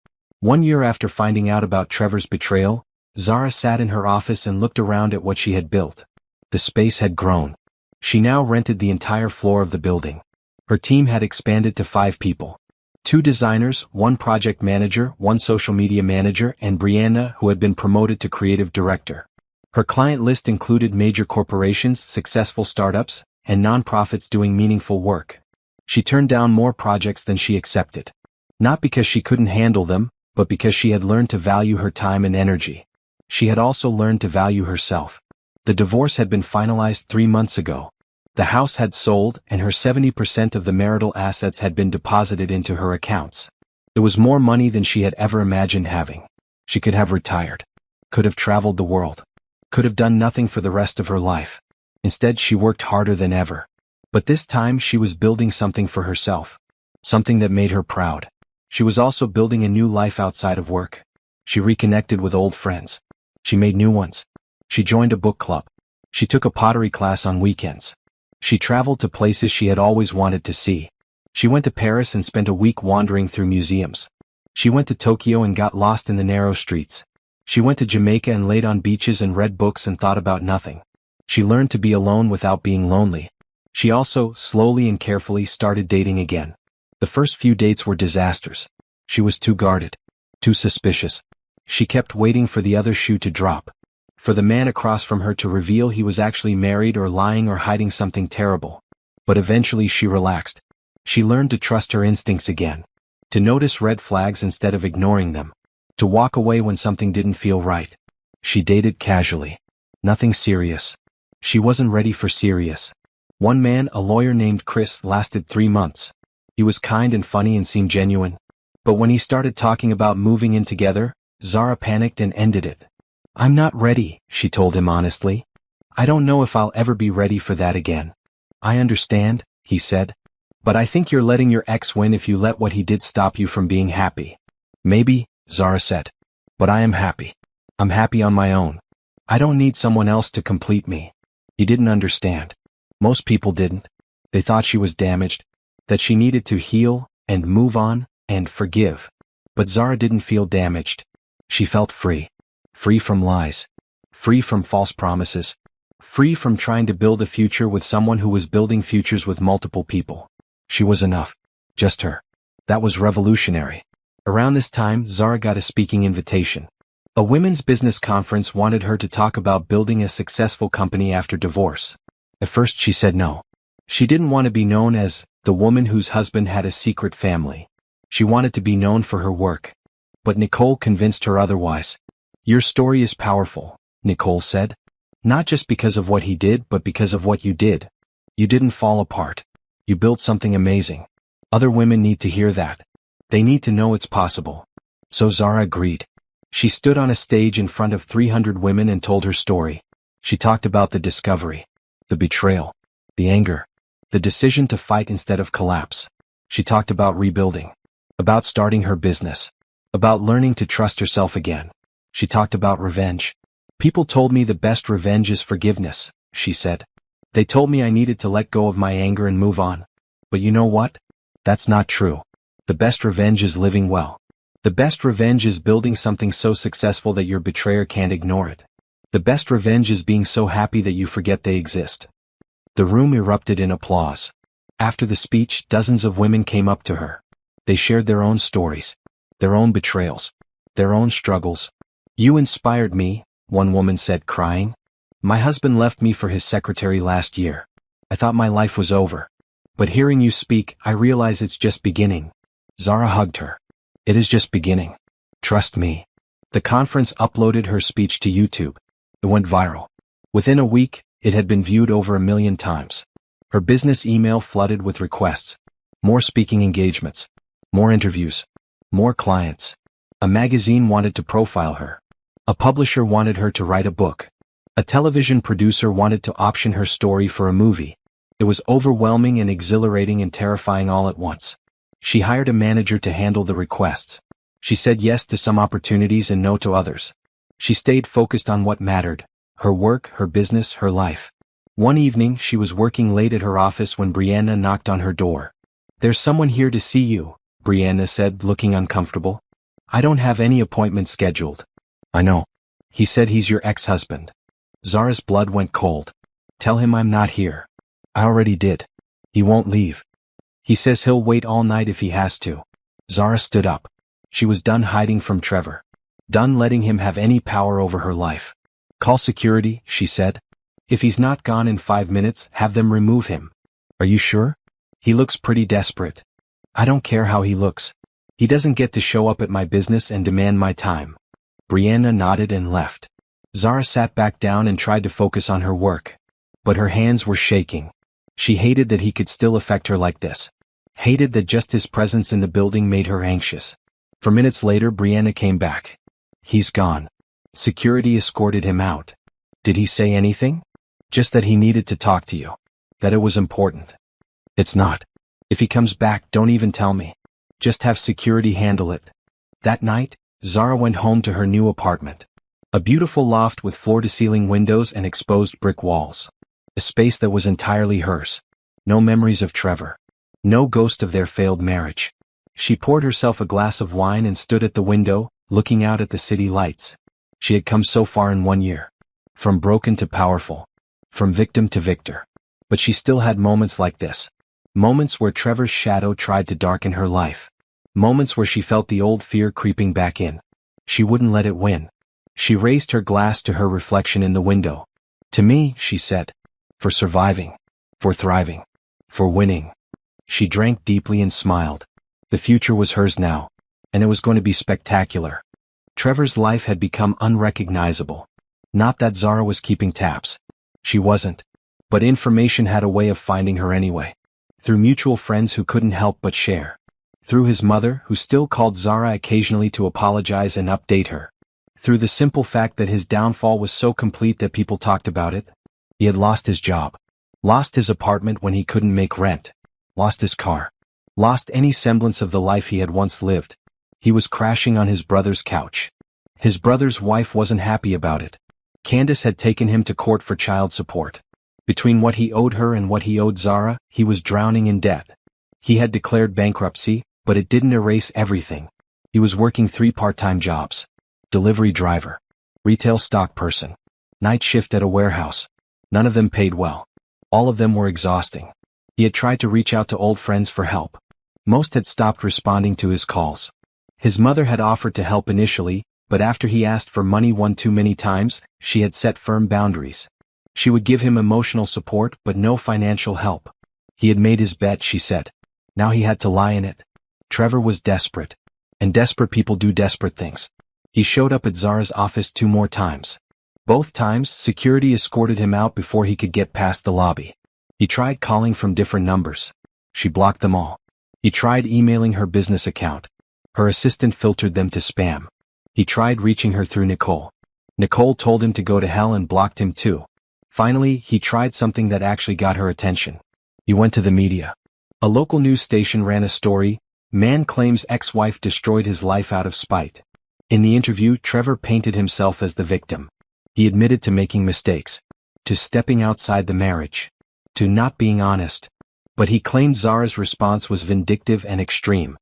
1 year after finding out about Trevor's betrayal, Zara sat in her office and looked around at what she had built. The space had grown. She now rented the entire floor of the building. Her team had expanded to 5 people. 2 designers, 1 project manager, 1 social media manager, and Brianna, who had been promoted to creative director. Her client list included major corporations, successful startups, and nonprofits doing meaningful work. She turned down more projects than she accepted. Not because she couldn't handle them, but because she had learned to value her time and energy. She had also learned to value herself. The divorce had been finalized 3 months ago. The house had sold, and her 70% of the marital assets had been deposited into her accounts. It was more money than she had ever imagined having. She could have retired. Could have traveled the world. Could have done nothing for the rest of her life. Instead, she worked harder than ever. But this time she was building something for herself. Something that made her proud. She was also building a new life outside of work. She reconnected with old friends. She made new ones. She joined a book club. She took a pottery class on weekends. She traveled to places she had always wanted to see. She went to Paris and spent a week wandering through museums. She went to Tokyo and got lost in the narrow streets. She went to Jamaica and laid on beaches and read books and thought about nothing. She learned to be alone without being lonely. She also, slowly and carefully, started dating again. The first few dates were disasters. She was too guarded. Too suspicious. She kept waiting for the other shoe to drop. For the man across from her to reveal he was actually married or lying or hiding something terrible. But eventually she relaxed. She learned to trust her instincts again. To notice red flags instead of ignoring them. To walk away when something didn't feel right. She dated casually. Nothing serious. She wasn't ready for serious. One man, a lawyer named Chris, lasted 3 months. He was kind and funny and seemed genuine. But when he started talking about moving in together, Zara panicked and ended it. "I'm not ready," she told him honestly. "I don't know if I'll ever be ready for that again." "I understand," he said. "But I think you're letting your ex win if you let what he did stop you from being happy." "Maybe," Zara said. "But I am happy. I'm happy on my own. I don't need someone else to complete me." He didn't understand. Most people didn't. They thought she was damaged, that she needed to heal, and move on, and forgive. But Zara didn't feel damaged. She felt free. Free from lies. Free from false promises. Free from trying to build a future with someone who was building futures with multiple people. She was enough. Just her. That was revolutionary. Around this time, Zara got a speaking invitation. A women's business conference wanted her to talk about building a successful company after divorce. At first she said no. She didn't want to be known as the woman whose husband had a secret family. She wanted to be known for her work. But Nicole convinced her otherwise. "Your story is powerful," Nicole said. "Not just because of what he did, but because of what you did. You didn't fall apart. You built something amazing. Other women need to hear that. They need to know it's possible." So Zara agreed. She stood on a stage in front of 300 women and told her story. She talked about the discovery, the betrayal, the anger, the decision to fight instead of collapse. She talked about rebuilding, about starting her business, about learning to trust herself again. She talked about revenge. "People told me the best revenge is forgiveness," she said. "They told me I needed to let go of my anger and move on. But you know what? That's not true. The best revenge is living well. The best revenge is building something so successful that your betrayer can't ignore it. The best revenge is being so happy that you forget they exist." The room erupted in applause. After the speech, dozens of women came up to her. They shared their own stories, their own betrayals, their own struggles. "You inspired me," one woman said, crying. "My husband left me for his secretary last year. I thought my life was over. But hearing you speak, I realize it's just beginning." Zara hugged her. "It is just beginning. Trust me." The conference uploaded her speech to YouTube. It went viral. Within a week, it had been viewed over 1 million times. Her business email flooded with requests. More speaking engagements. More interviews. More clients. A magazine wanted to profile her. A publisher wanted her to write a book. A television producer wanted to option her story for a movie. It was overwhelming and exhilarating and terrifying all at once. She hired a manager to handle the requests. She said yes to some opportunities and no to others. She stayed focused on what mattered: her work, her business, her life. One evening, she was working late at her office when Brianna knocked on her door. "There's someone here to see you," Brianna said, looking uncomfortable. "I don't have any appointments scheduled." "I know." He said, "He's your ex-husband." Zara's blood went cold. "Tell him I'm not here." "I already did. He won't leave. He says he'll wait all night if he has to." Zara stood up. She was done hiding from Trevor. Done letting him have any power over her life. "Call security," she said. "If he's not gone in 5 minutes, have them remove him." "Are you sure? He looks pretty desperate." "I don't care how he looks. He doesn't get to show up at my business and demand my time." Brianna nodded and left. Zara sat back down and tried to focus on her work. But her hands were shaking. She hated that he could still affect her like this. Hated that just his presence in the building made her anxious. For minutes later, Brianna came back. He's gone. Security escorted him out. Did he say anything? Just that he needed to talk to you. That it was important. It's not. If he comes back, don't even tell me. Just have security handle it. That night, Zara went home to her new apartment. A beautiful loft with floor-to-ceiling windows and exposed brick walls. A space that was entirely hers. No memories of Trevor. No ghost of their failed marriage. She poured herself a glass of wine and stood at the window, looking out at the city lights. She had come so far in 1 year. From broken to powerful. From victim to victor. But she still had moments like this. Moments where Trevor's shadow tried to darken her life. Moments where she felt the old fear creeping back in. She wouldn't let it win. She raised her glass to her reflection in the window. To me, she said. For surviving. For thriving. For winning. She drank deeply and smiled. The future was hers now. And it was going to be spectacular. Trevor's life had become unrecognizable. Not that Zara was keeping tabs. She wasn't. But information had a way of finding her anyway. Through mutual friends who couldn't help but share. Through his mother, who still called Zara occasionally to apologize and update her. Through the simple fact that his downfall was so complete that people talked about it. He had lost his job. Lost his apartment when he couldn't make rent. Lost his car. Lost any semblance of the life he had once lived. He was crashing on his brother's couch. His brother's wife wasn't happy about it. Candace had taken him to court for child support. Between what he owed her and what he owed Zara, he was drowning in debt. He had declared bankruptcy, but it didn't erase everything. He was working 3 part-time jobs. Delivery driver. Retail stock person. Night shift at a warehouse. None of them paid well. All of them were exhausting. He had tried to reach out to old friends for help. Most had stopped responding to his calls. His mother had offered to help initially, but after he asked for money one too many times, she had set firm boundaries. She would give him emotional support but no financial help. He had made his bet, she said. Now he had to lie in it. Trevor was desperate. And desperate people do desperate things. He showed up at Zara's office 2 more times. Both times, security escorted him out before he could get past the lobby. He tried calling from different numbers. She blocked them all. He tried emailing her business account. Her assistant filtered them to spam. He tried reaching her through Nicole. Nicole told him to go to hell and blocked him too. Finally, he tried something that actually got her attention. He went to the media. A local news station ran a story, "Man claims ex-wife destroyed his life out of spite." In the interview, Trevor painted himself as the victim. He admitted to making mistakes. To stepping outside the marriage. To not being honest. But he claimed Zara's response was vindictive and extreme.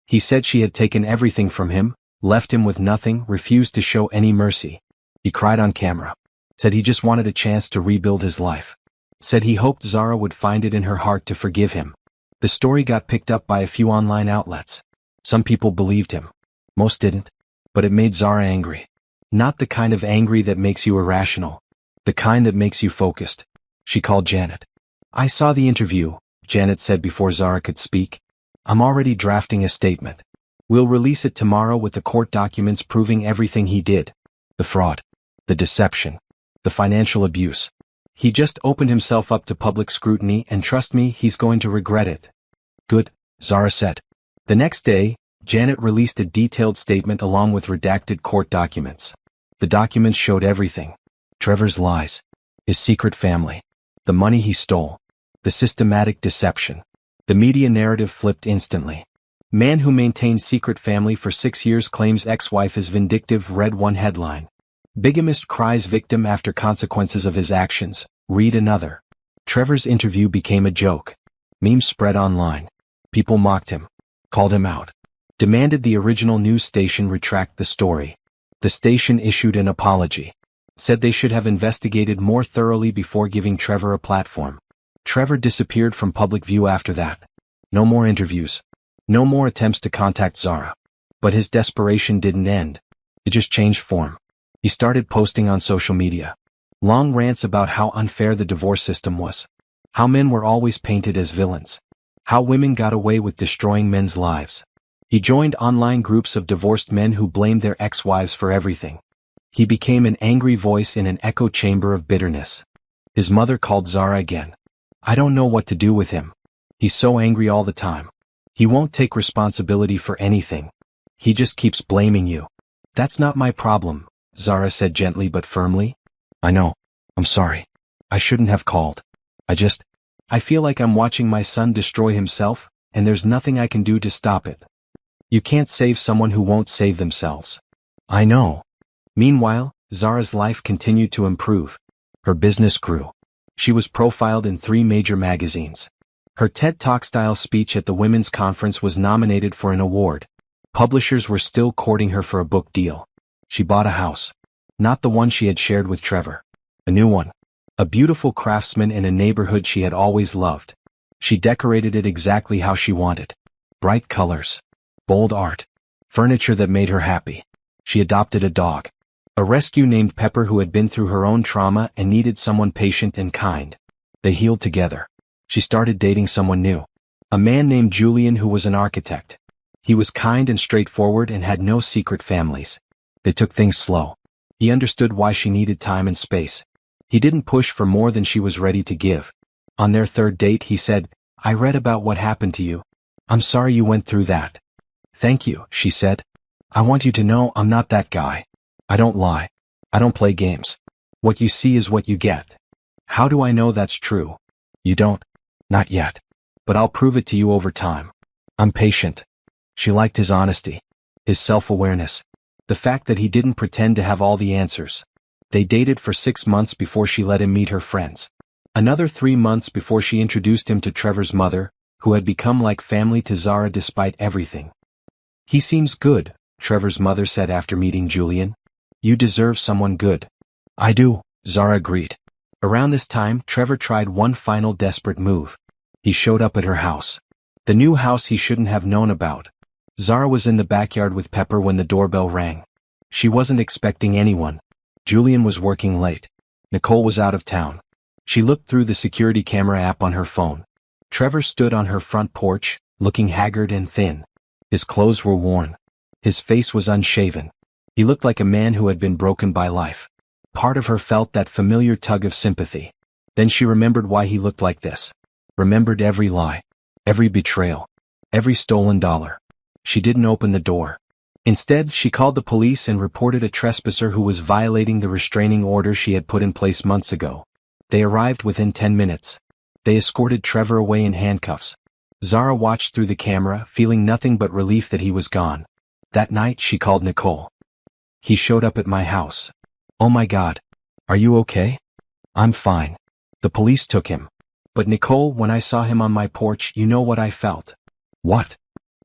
He said she had taken everything from him, left him with nothing, refused to show any mercy. He cried on camera. Said he just wanted a chance to rebuild his life. Said he hoped Zara would find it in her heart to forgive him. The story got picked up by a few online outlets. Some people believed him. Most didn't. But it made Zara angry. Not the kind of angry that makes you irrational. The kind that makes you focused. She called Janet. "I saw the interview," Janet said before Zara could speak. "I'm already drafting a statement. We'll release it tomorrow with the court documents proving everything he did. The fraud. The deception. The financial abuse. He just opened himself up to public scrutiny and trust me, he's going to regret it." "Good," Zara said. The next day, Janet released a detailed statement along with redacted court documents. The documents showed everything. Trevor's lies. His secret family. The money he stole. The systematic deception. The media narrative flipped instantly. "Man who maintained secret family for 6 years claims ex-wife is vindictive," read one headline. "Bigamist cries victim after consequences of his actions," read another. Trevor's interview became a joke. Memes spread online. People mocked him. Called him out. Demanded the original news station retract the story. The station issued an apology. Said they should have investigated more thoroughly before giving Trevor a platform. Trevor disappeared from public view after that. No more interviews. No more attempts to contact Zara. But his desperation didn't end. It just changed form. He started posting on social media. Long rants about how unfair the divorce system was. How men were always painted as villains. How women got away with destroying men's lives. He joined online groups of divorced men who blamed their ex-wives for everything. He became an angry voice in an echo chamber of bitterness. His mother called Zara again. "I don't know what to do with him. He's so angry all the time. He won't take responsibility for anything. He just keeps blaming you." That's not my problem, Zara said gently but firmly. I know. I'm sorry. I shouldn't have called. I feel like I'm watching my son destroy himself, and there's nothing I can do to stop it. You can't save someone who won't save themselves. I know. Meanwhile, Zara's life continued to improve. Her business grew. She was profiled in 3 major magazines. Her TED Talk-style speech at the Women's Conference was nominated for an award. Publishers were still courting her for a book deal. She bought a house. Not the one she had shared with Trevor. A new one. A beautiful craftsman in a neighborhood she had always loved. She decorated it exactly how she wanted. Bright colors. Bold art. Furniture that made her happy. She adopted a dog. A rescue named Pepper who had been through her own trauma and needed someone patient and kind. They healed together. She started dating someone new. A man named Julian who was an architect. He was kind and straightforward and had no secret families. They took things slow. He understood why she needed time and space. He didn't push for more than she was ready to give. On their 3rd date he said, I read about what happened to you. I'm sorry you went through that. Thank you, she said. I want you to know I'm not that guy. I don't lie. I don't play games. What you see is what you get. How do I know that's true? You don't? Not yet. But I'll prove it to you over time. I'm patient. She liked his honesty. His self-awareness. The fact that he didn't pretend to have all the answers. They dated for 6 months before she let him meet her friends. Another 3 months before she introduced him to Trevor's mother, who had become like family to Zara despite everything. He seems good, Trevor's mother said after meeting Julian. You deserve someone good. I do, Zara agreed. Around this time, Trevor tried one final desperate move. He showed up at her house. The new house he shouldn't have known about. Zara was in the backyard with Pepper when the doorbell rang. She wasn't expecting anyone. Julian was working late. Nicole was out of town. She looked through the security camera app on her phone. Trevor stood on her front porch, looking haggard and thin. His clothes were worn. His face was unshaven. He looked like a man who had been broken by life. Part of her felt that familiar tug of sympathy. Then she remembered why he looked like this. Remembered every lie. Every betrayal. Every stolen dollar. She didn't open the door. Instead, she called the police and reported a trespasser who was violating the restraining order she had put in place months ago. They arrived within 10 minutes. They escorted Trevor away in handcuffs. Zara watched through the camera, feeling nothing but relief that he was gone. That night, she called Nicole. He showed up at my house. Oh my God. Are you okay? I'm fine. The police took him. But Nicole, when I saw him on my porch, you know what I felt. What?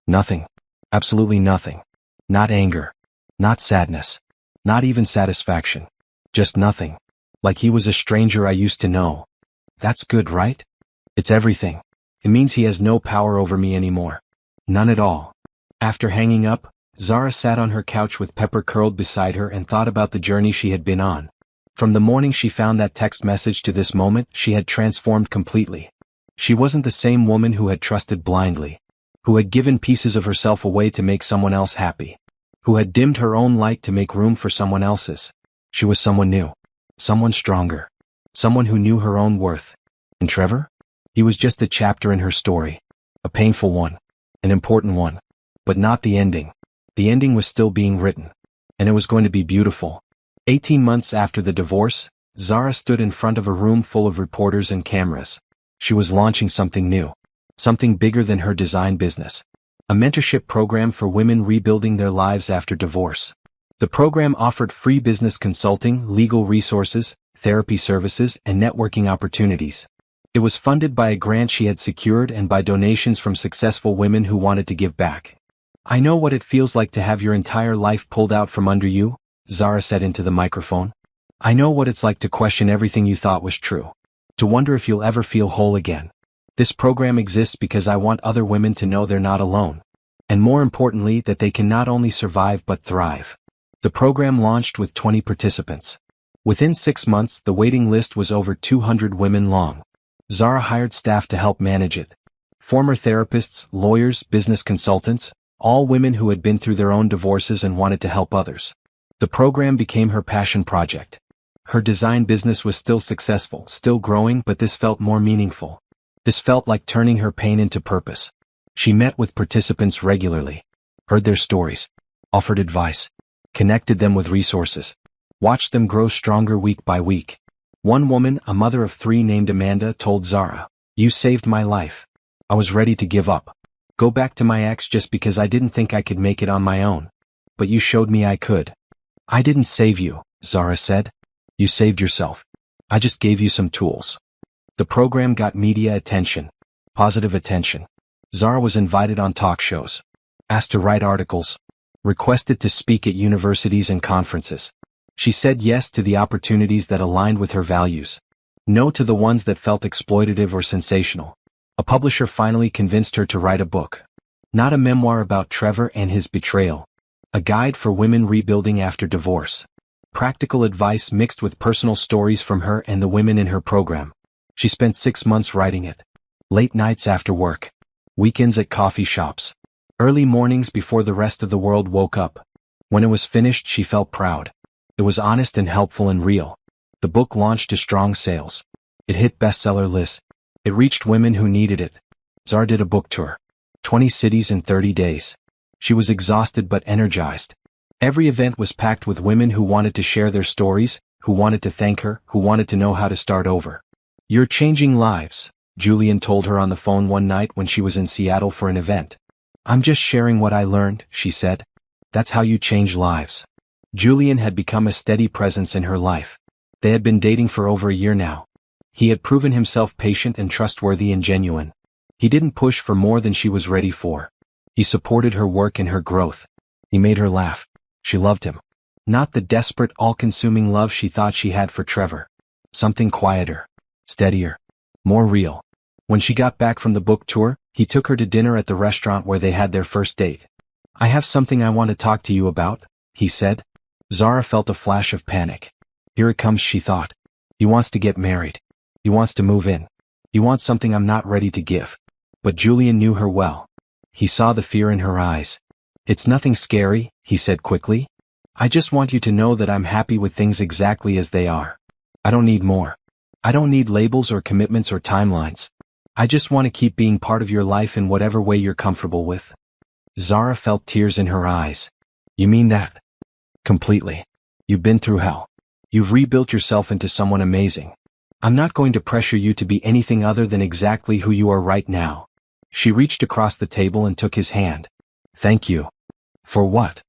Nothing. Absolutely nothing. Not anger. Not sadness. Not even satisfaction. Just nothing. Like he was a stranger I used to know. That's good, right? It's everything. It means he has no power over me anymore. None at all. After hanging up, Zara sat on her couch with Pepper curled beside her and thought about the journey she had been on. From the morning she found that text message to this moment, she had transformed completely. She wasn't the same woman who had trusted blindly, who had given pieces of herself away to make someone else happy, who had dimmed her own light to make room for someone else's. She was someone new, someone stronger, someone who knew her own worth. And Trevor? He was just a chapter in her story, a painful one, an important one, but not the ending. The ending was still being written, and it was going to be beautiful. 18 months after the divorce, Zara stood in front of a room full of reporters and cameras. She was launching something new, something bigger than her design business. A mentorship program for women rebuilding their lives after divorce. The program offered free business consulting, legal resources, therapy services, and networking opportunities. It was funded by a grant she had secured and by donations from successful women who wanted to give back. I know what it feels like to have your entire life pulled out from under you, Zara said into the microphone. I know what it's like to question everything you thought was true. To wonder if you'll ever feel whole again. This program exists because I want other women to know they're not alone. And more importantly, that they can not only survive but thrive. The program launched with 20 participants. Within 6 months, the waiting list was over 200 women long. Zara hired staff to help manage it. Former therapists, lawyers, business consultants, all women who had been through their own divorces and wanted to help others. The program became her passion project. Her design business was still successful, still growing, but this felt more meaningful. This felt like turning her pain into purpose. She met with participants regularly, heard their stories, offered advice, connected them with resources, watched them grow stronger week by week. One woman, a mother of 3 named Amanda, told Zara, "You saved my life. I was ready to give up. Go back to my ex just because I didn't think I could make it on my own. But you showed me I could." "I didn't save you," Zara said. "You saved yourself. I just gave you some tools." The program got media attention, positive attention. Zara was invited on talk shows, asked to write articles, requested to speak at universities and conferences. She said yes to the opportunities that aligned with her values, no to the ones that felt exploitative or sensational. A publisher finally convinced her to write a book. Not a memoir about Trevor and his betrayal. A guide for women rebuilding after divorce. Practical advice mixed with personal stories from her and the women in her program. She spent 6 months writing it. Late nights after work. Weekends at coffee shops. Early mornings before the rest of the world woke up. When it was finished, she felt proud. It was honest and helpful and real. The book launched to strong sales. It hit bestseller lists. It reached women who needed it. Zara did a book tour. 20 cities in 30 days. She was exhausted but energized. Every event was packed with women who wanted to share their stories, who wanted to thank her, who wanted to know how to start over. "You're changing lives," Julian told her on the phone one night when she was in Seattle for an event. "I'm just sharing what I learned," she said. "That's how you change lives." Julian had become a steady presence in her life. They had been dating for over a year now. He had proven himself patient and trustworthy and genuine. He didn't push for more than she was ready for. He supported her work and her growth. He made her laugh. She loved him. Not the desperate, all-consuming love she thought she had for Trevor. Something quieter, steadier, more real. When she got back from the book tour, he took her to dinner at the restaurant where they had their first date. "I have something I want to talk to you about," he said. Zara felt a flash of panic. Here it comes, she thought. He wants to get married. He wants to move in. He wants something I'm not ready to give. But Julian knew her well. He saw the fear in her eyes. "It's nothing scary," he said quickly. "I just want you to know that I'm happy with things exactly as they are. I don't need more. I don't need labels or commitments or timelines. I just want to keep being part of your life in whatever way you're comfortable with." Zara felt tears in her eyes. "You mean that?" "Completely. You've been through hell. You've rebuilt yourself into someone amazing. I'm not going to pressure you to be anything other than exactly who you are right now." She reached across the table and took his hand. "Thank you." "For what?"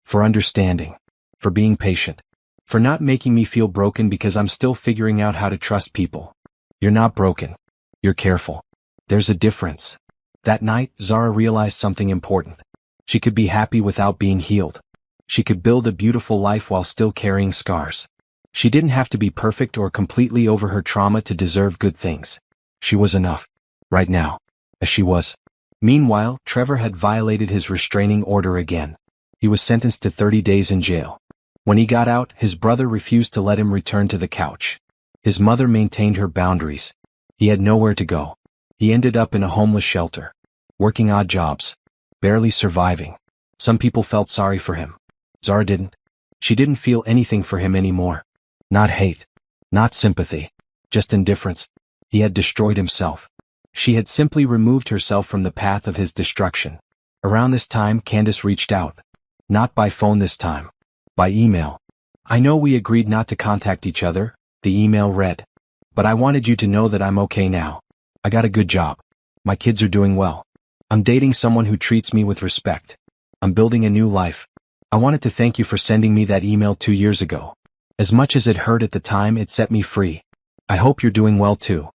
"For understanding. For being patient. For not making me feel broken because I'm still figuring out how to trust people." "You're not broken. You're careful. There's a difference." That night, Zara realized something important. She could be happy without being healed. She could build a beautiful life while still carrying scars. She didn't have to be perfect or completely over her trauma to deserve good things. She was enough. Right now. As she was. Meanwhile, Trevor had violated his restraining order again. He was sentenced to 30 days in jail. When he got out, his brother refused to let him return to the couch. His mother maintained her boundaries. He had nowhere to go. He ended up in a homeless shelter. Working odd jobs. Barely surviving. Some people felt sorry for him. Zara didn't. She didn't feel anything for him anymore. Not hate. Not sympathy. Just indifference. He had destroyed himself. She had simply removed herself from the path of his destruction. Around this time, Candace reached out. Not by phone this time. By email. "I know we agreed not to contact each other," the email read. "But I wanted you to know that I'm okay now. I got a good job. My kids are doing well. I'm dating someone who treats me with respect. I'm building a new life. I wanted to thank you for sending me that email 2 years ago. As much as it hurt at the time, it set me free. I hope you're doing well too."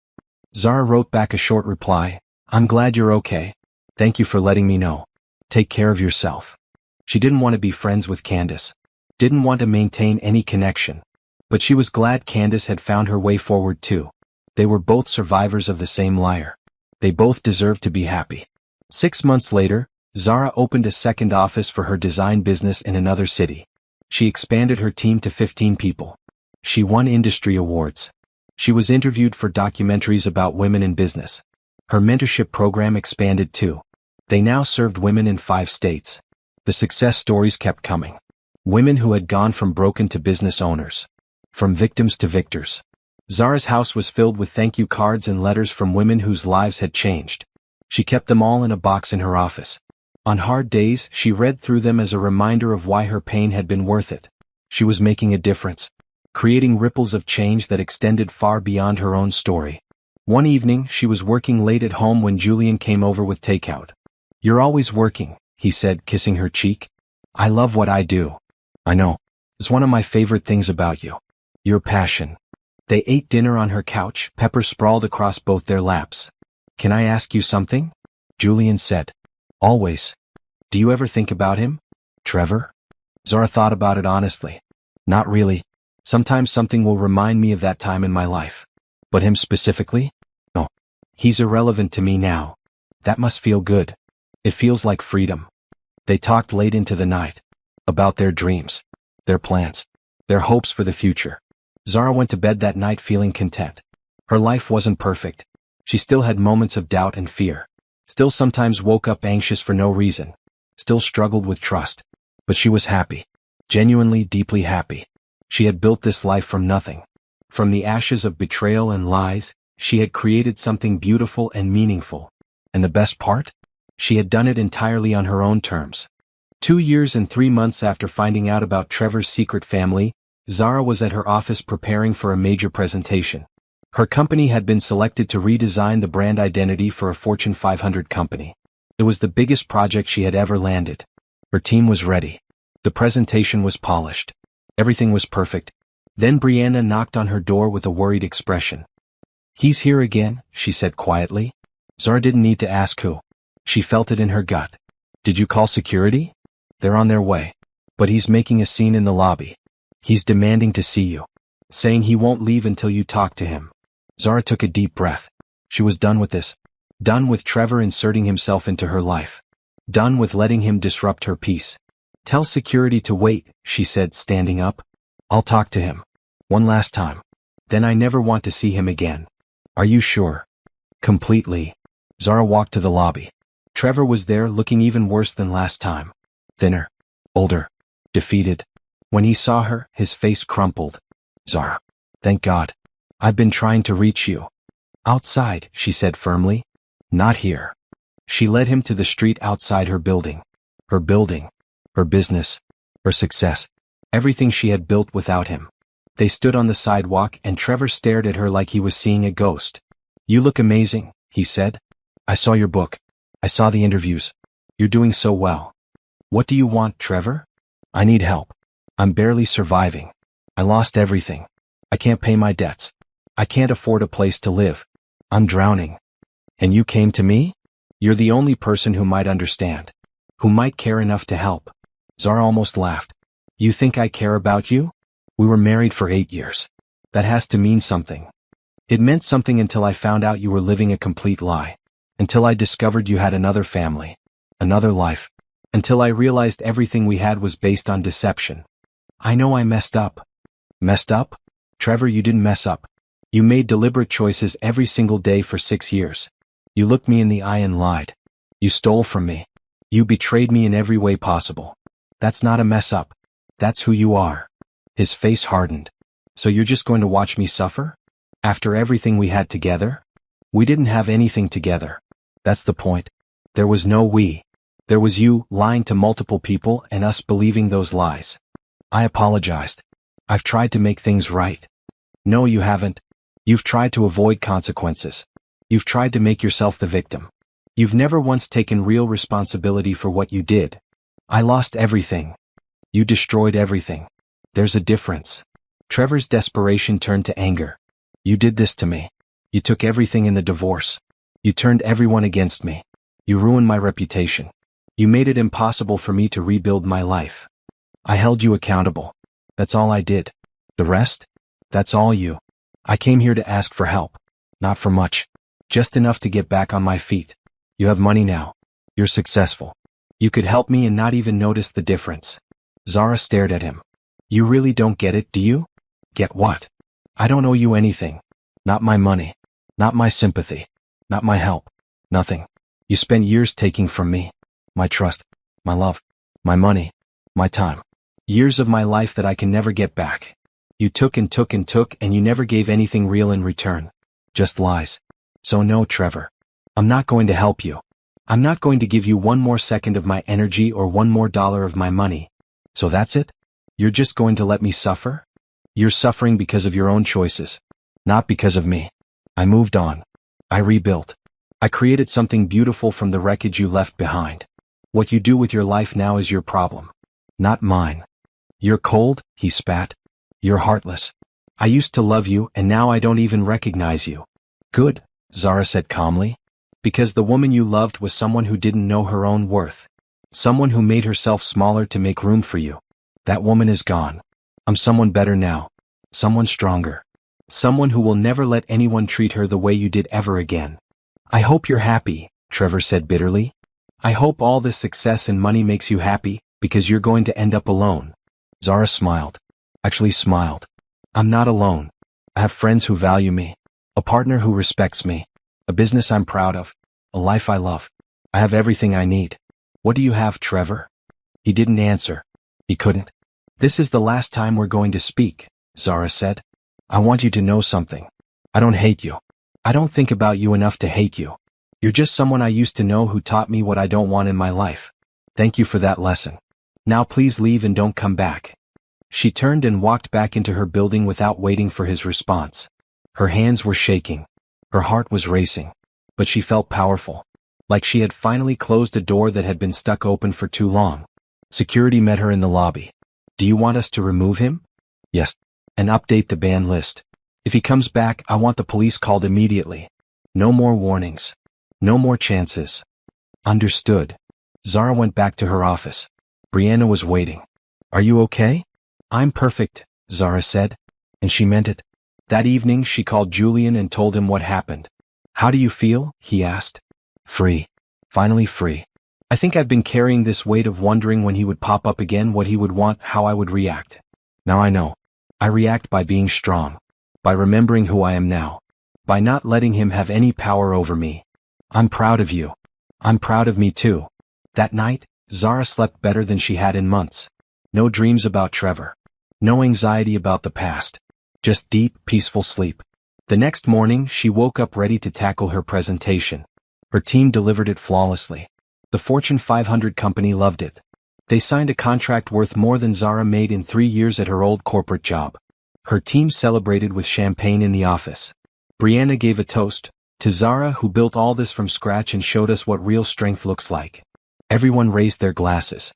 Zara wrote back a short reply. "I'm glad you're okay. Thank you for letting me know. Take care of yourself." She didn't want to be friends with Candace. Didn't want to maintain any connection. But she was glad Candace had found her way forward too. They were both survivors of the same liar. They both deserved to be happy. 6 months later, Zara opened a second office for her design business in another city. She expanded her team to 15 people. She won industry awards. She was interviewed for documentaries about women in business. Her mentorship program expanded too. They now served women in 5 states. The success stories kept coming. Women who had gone from broken to business owners. From victims to victors. Zara's house was filled with thank you cards and letters from women whose lives had changed. She kept them all in a box in her office. On hard days, she read through them as a reminder of why her pain had been worth it. She was making a difference, creating ripples of change that extended far beyond her own story. One evening, she was working late at home when Julian came over with takeout. "You're always working," he said, kissing her cheek. "I love what I do." "I know. It's one of my favorite things about you. Your passion." They ate dinner on her couch, Pepper sprawled across both their laps. "Can I ask you something?" Julian said. "Always. Do you ever think about him? Trevor?" Zara thought about it honestly. "Not really. Sometimes something will remind me of that time in my life. But him specifically? No. He's irrelevant to me now. That must feel good. It feels like freedom." They talked late into the night. About their dreams. Their plans. Their hopes for the future. Zara went to bed that night feeling content. Her life wasn't perfect. She still had moments of doubt and fear. Still sometimes woke up anxious for no reason. Still struggled with trust. But she was happy. Genuinely, deeply happy. She had built this life from nothing. From the ashes of betrayal and lies, she had created something beautiful and meaningful. And the best part? She had done it entirely on her own terms. 2 years and 3 months after finding out about Trevor's secret family, Zara was at her office preparing for a major presentation. Her company had been selected to redesign the brand identity for a Fortune 500 company. It was the biggest project she had ever landed. Her team was ready. The presentation was polished. Everything was perfect. Then Brianna knocked on her door with a worried expression. "He's here again," she said quietly. Zara didn't need to ask who. She felt it in her gut. "Did you call security?" "They're on their way. But he's making a scene in the lobby. He's demanding to see you. Saying he won't leave until you talk to him." Zara took a deep breath. She was done with this. Done with Trevor inserting himself into her life. Done with letting him disrupt her peace. "Tell security to wait," she said, standing up. "I'll talk to him. One last time. Then I never want to see him again." "Are you sure?" "Completely." Zara walked to the lobby. Trevor was there, looking even worse than last time. Thinner. Older. Defeated. When he saw her, his face crumpled. "Zara. Thank God. I've been trying to reach you." "Outside," she said firmly. "Not here." She led him to the street outside her building. Her building. Her business. Her success. Everything she had built without him. They stood on the sidewalk and Trevor stared at her like he was seeing a ghost. "You look amazing," he said. "I saw your book. I saw the interviews. You're doing so well." "What do you want, Trevor?" "I need help. I'm barely surviving. I lost everything. I can't pay my debts. I can't afford a place to live. I'm drowning." "And you came to me? You're the only person who might understand. Who might care enough to help." Zara almost laughed. "You think I care about you? We were married for 8 years. That has to mean something." "It meant something until I found out you were living a complete lie. Until I discovered you had another family. Another life. Until I realized everything we had was based on deception. I know I messed up." "Messed up?" "Trevor, you didn't mess up. You made deliberate choices every single day for 6 years. You looked me in the eye and lied. You stole from me. You betrayed me in every way possible. That's not a mess up. That's who you are." His face hardened. "So you're just going to watch me suffer? After everything we had together?" "We didn't have anything together. That's the point. There was no we. There was you lying to multiple people and us believing those lies. I apologized. I've tried to make things right." "No, you haven't. You've tried to avoid consequences. You've tried to make yourself the victim. You've never once taken real responsibility for what you did. I lost everything. You destroyed everything. There's a difference." Trevor's desperation turned to anger. "You did this to me. You took everything in the divorce. You turned everyone against me. You ruined my reputation. You made it impossible for me to rebuild my life. I held you accountable. That's all I did. The rest? That's all you. I came here to ask for help. Not for much. Just enough to get back on my feet. You have money now. You're successful. You could help me and not even notice the difference." Zara stared at him. "You really don't get it, do you?" "Get what?" "I don't owe you anything. Not my money. Not my sympathy. Not my help. Nothing. You spent years taking from me. My trust. My love. My money. My time. Years of my life that I can never get back. You took and took and took and you never gave anything real in return. Just lies. So no, Trevor. I'm not going to help you. I'm not going to give you one more second of my energy or one more dollar of my money. So that's it? You're just going to let me suffer? You're suffering because of your own choices, not because of me. I moved on. I rebuilt. I created something beautiful from the wreckage you left behind. What you do with your life now is your problem, not mine. You're cold, he spat. You're heartless. I used to love you and now I don't even recognize you. Good, Zara said calmly. Because the woman you loved was someone who didn't know her own worth. Someone who made herself smaller to make room for you. That woman is gone. I'm someone better now. Someone stronger. Someone who will never let anyone treat her the way you did ever again. I hope you're happy, Trevor said bitterly. I hope all this success and money makes you happy, because you're going to end up alone. Zara smiled. Actually smiled. I'm not alone. I have friends who value me. A partner who respects me. A business I'm proud of. A life I love. I have everything I need. What do you have, Trevor? He didn't answer. He couldn't. This is the last time we're going to speak, Zara said. I want you to know something. I don't hate you. I don't think about you enough to hate you. You're just someone I used to know who taught me what I don't want in my life. Thank you for that lesson. Now please leave and don't come back. She turned and walked back into her building without waiting for his response. Her hands were shaking. Her heart was racing. But she felt powerful. Like she had finally closed a door that had been stuck open for too long. Security met her in the lobby. Do you want us to remove him? Yes. And update the ban list. If he comes back, I want the police called immediately. No more warnings. No more chances. Understood. Zara went back to her office. Brianna was waiting. Are you okay? I'm perfect, Zara said. And she meant it. That evening she called Julian and told him what happened. How do you feel? He asked. Free. Finally free. I think I've been carrying this weight of wondering when he would pop up again, what he would want, how I would react. Now I know. I react by being strong. By remembering who I am now. By not letting him have any power over me. I'm proud of you. I'm proud of me too. That night, Zara slept better than she had in months. No dreams about Trevor. No anxiety about the past. Just deep, peaceful sleep. The next morning, she woke up ready to tackle her presentation. Her team delivered it flawlessly. The Fortune 500 company loved it. They signed a contract worth more than Zara made in 3 years at her old corporate job. Her team celebrated with champagne in the office. Brianna gave a toast to Zara, who built all this from scratch and showed us what real strength looks like. Everyone raised their glasses.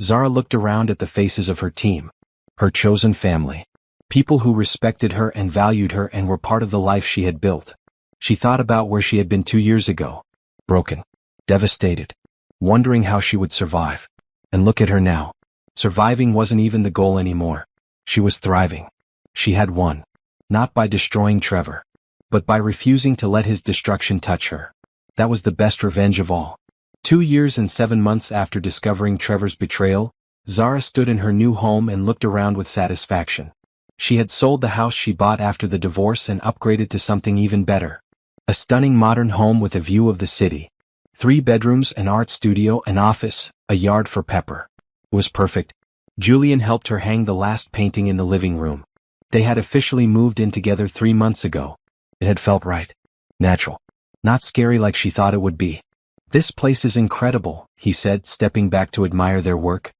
Zara looked around at the faces of her team. Her chosen family. People who respected her and valued her and were part of the life she had built. She thought about where she had been 2 years ago. Broken. Devastated. Wondering how she would survive. And look at her now. Surviving wasn't even the goal anymore. She was thriving. She had won. Not by destroying Trevor. But by refusing to let his destruction touch her. That was the best revenge of all. 2 years and 7 months after discovering Trevor's betrayal, Zara stood in her new home and looked around with satisfaction. She had sold the house she bought after the divorce and upgraded to something even better. A stunning modern home with a view of the city. 3 bedrooms, an art studio, an office, a yard for Pepper. It was perfect. Julian helped her hang the last painting in the living room. They had officially moved in together 3 months ago. It had felt right. Natural. Not scary like she thought it would be. This place is incredible, he said, stepping back to admire their work.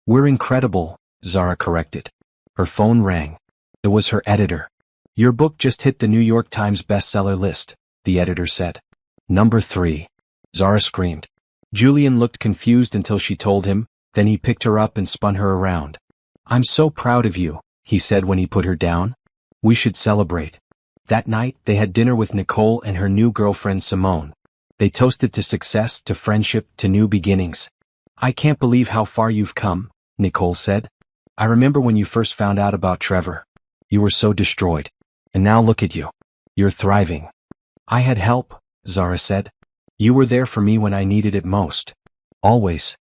We're incredible, Zara corrected. Her phone rang. It was her editor. Your book just hit the New York Times bestseller list, the editor said. Number 3. Zara screamed. Julian looked confused until she told him, then he picked her up and spun her around. I'm so proud of you, he said when he put her down. We should celebrate. That night, they had dinner with Nicole and her new girlfriend Simone. They toasted to success, to friendship, to new beginnings. I can't believe how far you've come, Nicole said. I remember when you first found out about Trevor. You were so destroyed. And now look at you. You're thriving. I had help, Zara said. You were there for me when I needed it most. Always.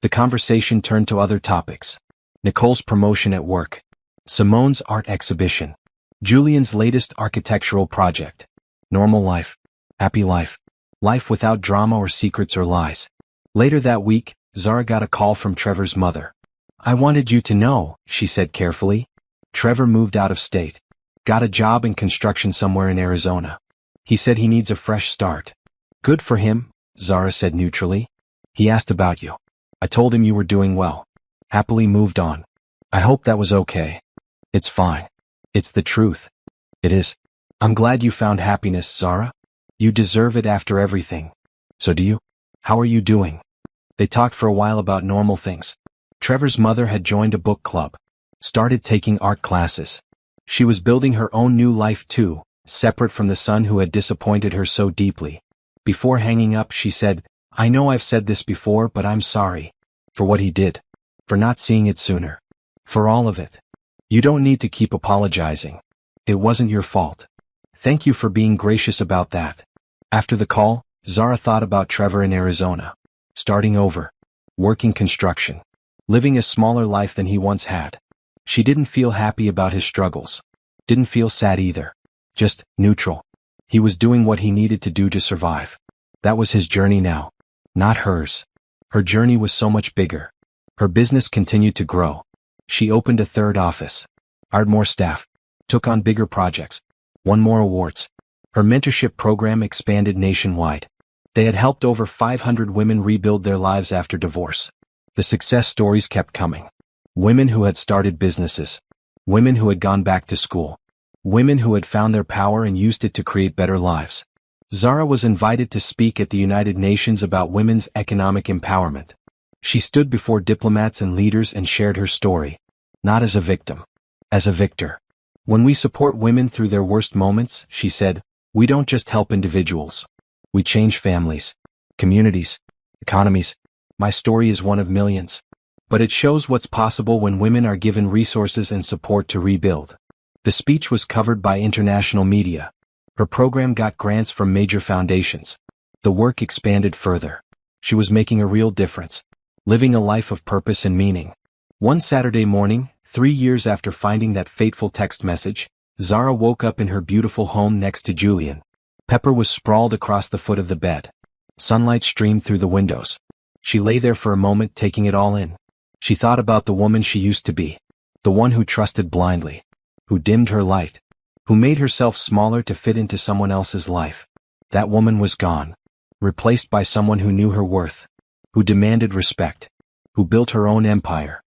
The conversation turned to other topics. Nicole's promotion at work. Simone's art exhibition. Julian's latest architectural project. Normal life. Happy life. Life without drama or secrets or lies. Later that week, Zara got a call from Trevor's mother. I wanted you to know, she said carefully. Trevor moved out of state. Got a job in construction somewhere in Arizona. He said he needs a fresh start. Good for him, Zara said neutrally. He asked about you. I told him you were doing well. Happily moved on. I hope that was okay. It's fine. It's the truth. It is. I'm glad you found happiness, Zara. You deserve it after everything. So do you? How are you doing? They talked for a while about normal things. Trevor's mother had joined a book club. Started taking art classes. She was building her own new life too, separate from the son who had disappointed her so deeply. Before hanging up, she said, I know I've said this before, but I'm sorry. For what he did. For not seeing it sooner. For all of it. You don't need to keep apologizing. It wasn't your fault. Thank you for being gracious about that. After the call, Zara thought about Trevor in Arizona. Starting over. Working construction. Living a smaller life than he once had. She didn't feel happy about his struggles. Didn't feel sad either. Just neutral. He was doing what he needed to do to survive. That was his journey now. Not hers. Her journey was so much bigger. Her business continued to grow. She opened a third office. Hired more staff. Took on bigger projects. Won more awards. Her mentorship program expanded nationwide. They had helped over 500 women rebuild their lives after divorce. The success stories kept coming. Women who had started businesses. Women who had gone back to school. Women who had found their power and used it to create better lives. Zara was invited to speak at the United Nations about women's economic empowerment. She stood before diplomats and leaders and shared her story. Not as a victim. As a victor. When we support women through their worst moments, she said, we don't just help individuals. We change families, communities, economies. My story is one of millions. But it shows what's possible when women are given resources and support to rebuild. The speech was covered by international media. Her program got grants from major foundations. The work expanded further. She was making a real difference. Living a life of purpose and meaning. One Saturday morning, 3 years after finding that fateful text message, Zara woke up in her beautiful home next to Julian. Pepper was sprawled across the foot of the bed. Sunlight streamed through the windows. She lay there for a moment, taking it all in. She thought about the woman she used to be. The one who trusted blindly. Who dimmed her light. Who made herself smaller to fit into someone else's life. That woman was gone. Replaced by someone who knew her worth. Who demanded respect. Who built her own empire.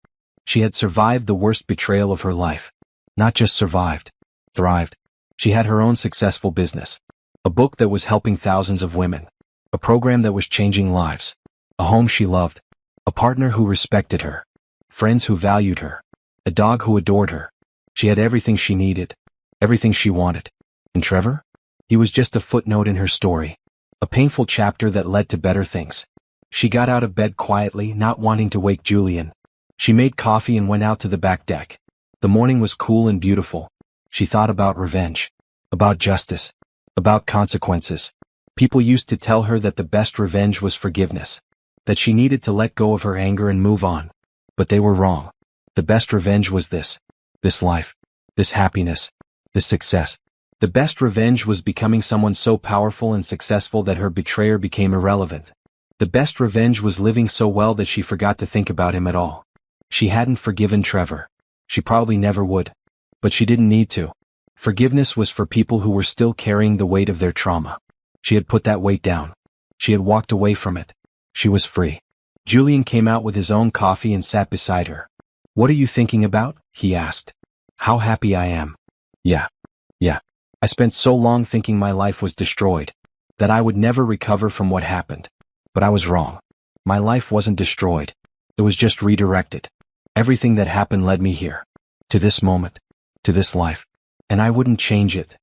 She had survived the worst betrayal of her life. Not just survived. Thrived. She had her own successful business. A book that was helping thousands of women. A program that was changing lives. A home she loved. A partner who respected her. Friends who valued her. A dog who adored her. She had everything she needed. Everything she wanted. And Trevor? He was just a footnote in her story. A painful chapter that led to better things. She got out of bed quietly, not wanting to wake Julian. She made coffee and went out to the back deck. The morning was cool and beautiful. She thought about revenge. About justice. About consequences. People used to tell her that the best revenge was forgiveness. That she needed to let go of her anger and move on. But they were wrong. The best revenge was this. This life. This happiness. This success. The best revenge was becoming someone so powerful and successful that her betrayer became irrelevant. The best revenge was living so well that she forgot to think about him at all. She hadn't forgiven Trevor. She probably never would. But she didn't need to. Forgiveness was for people who were still carrying the weight of their trauma. She had put that weight down. She had walked away from it. She was free. Julian came out with his own coffee and sat beside her. What are you thinking about? He asked. How happy I am. Yeah. I spent so long thinking my life was destroyed. That I would never recover from what happened. But I was wrong. My life wasn't destroyed. It was just redirected. Everything that happened led me here. To this moment. To this life. And I wouldn't change it.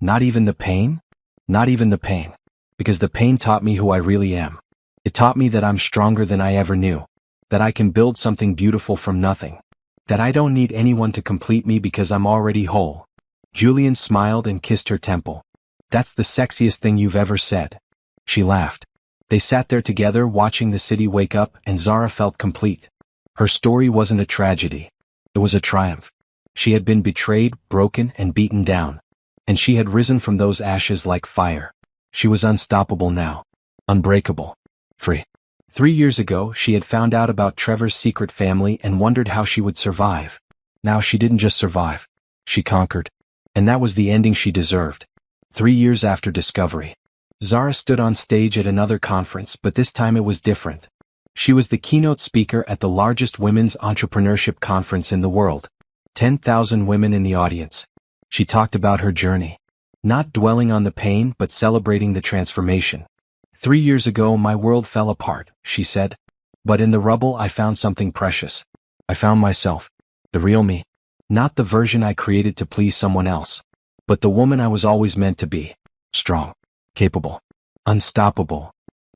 Not even the pain? Not even the pain. Because the pain taught me who I really am. It taught me that I'm stronger than I ever knew. That I can build something beautiful from nothing. That I don't need anyone to complete me because I'm already whole. Julian smiled and kissed her temple. That's the sexiest thing you've ever said. She laughed. They sat there together watching the city wake up, and Zara felt complete. Her story wasn't a tragedy. It was a triumph. She had been betrayed, broken, and beaten down. And she had risen from those ashes like fire. She was unstoppable now. Unbreakable. Free. 3 years ago, she had found out about Trevor's secret family and wondered how she would survive. Now she didn't just survive. She conquered. And that was the ending she deserved. 3 years after discovery. Zara stood on stage at another conference, but this time it was different. She was the keynote speaker at the largest women's entrepreneurship conference in the world. 10,000 women in the audience. She talked about her journey. Not dwelling on the pain but celebrating the transformation. 3 years ago my world fell apart, she said. But in the rubble I found something precious. I found myself. The real me. Not the version I created to please someone else. But the woman I was always meant to be. Strong. Capable. Unstoppable.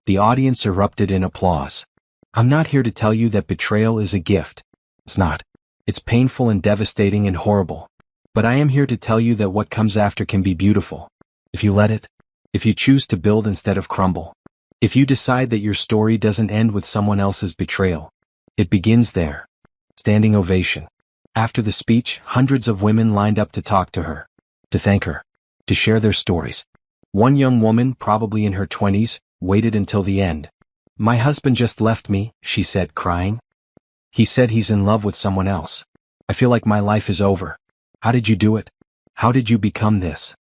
The audience erupted in applause. I'm not here to tell you that betrayal is a gift. It's not. It's painful and devastating and horrible. But I am here to tell you that what comes after can be beautiful. If you let it. If you choose to build instead of crumble. If you decide that your story doesn't end with someone else's betrayal. It begins there. Standing ovation. After the speech, hundreds of women lined up to talk to her. To thank her. To share their stories. One young woman, probably in her 20s, waited until the end. My husband just left me, she said, crying. He said he's in love with someone else. I feel like my life is over. How did you do it? How did you become this?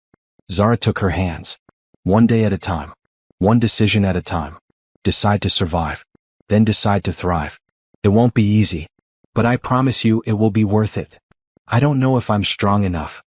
Zara took her hands. One day at a time. One decision at a time. Decide to survive. Then decide to thrive. It won't be easy. But I promise you it will be worth it. I don't know if I'm strong enough.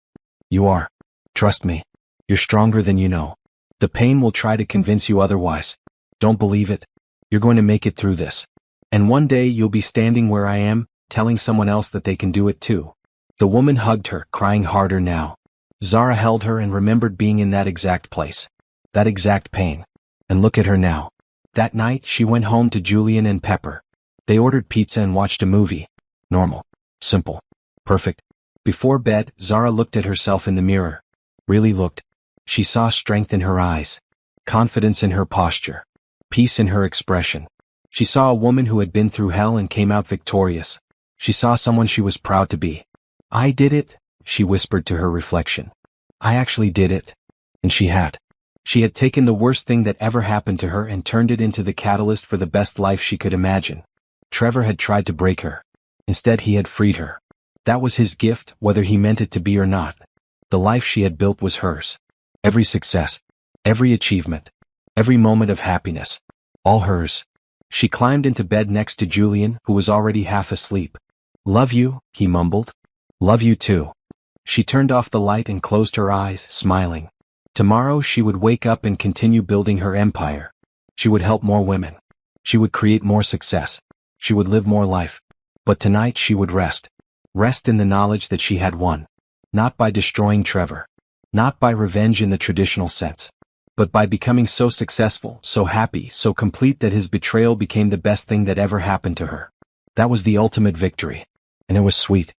You are. Trust me. You're stronger than you know. The pain will try to convince you otherwise. Don't believe it. You're going to make it through this. And one day you'll be standing where I am, telling someone else that they can do it too. The woman hugged her, crying harder now. Zara held her and remembered being in that exact place. That exact pain. And look at her now. That night she went home to Julian and Pepper. They ordered pizza and watched a movie. Normal. Simple. Perfect. Before bed, Zara looked at herself in the mirror. Really looked. She saw strength in her eyes. Confidence in her posture. Peace in her expression. She saw a woman who had been through hell and came out victorious. She saw someone she was proud to be. I did it, she whispered to her reflection. I actually did it. And she had. She had taken the worst thing that ever happened to her and turned it into the catalyst for the best life she could imagine. Trevor had tried to break her. Instead he had freed her. That was his gift, whether he meant it to be or not. The life she had built was hers. Every success. Every achievement. Every moment of happiness. All hers. She climbed into bed next to Julian, who was already half asleep. Love you, he mumbled. Love you too. She turned off the light and closed her eyes, smiling. Tomorrow she would wake up and continue building her empire. She would help more women. She would create more success. She would live more life. But tonight she would rest. Rest in the knowledge that she had won. Not by destroying Trevor. Not by revenge in the traditional sense. But by becoming so successful, so happy, so complete that his betrayal became the best thing that ever happened to her. That was the ultimate victory. And it was sweet.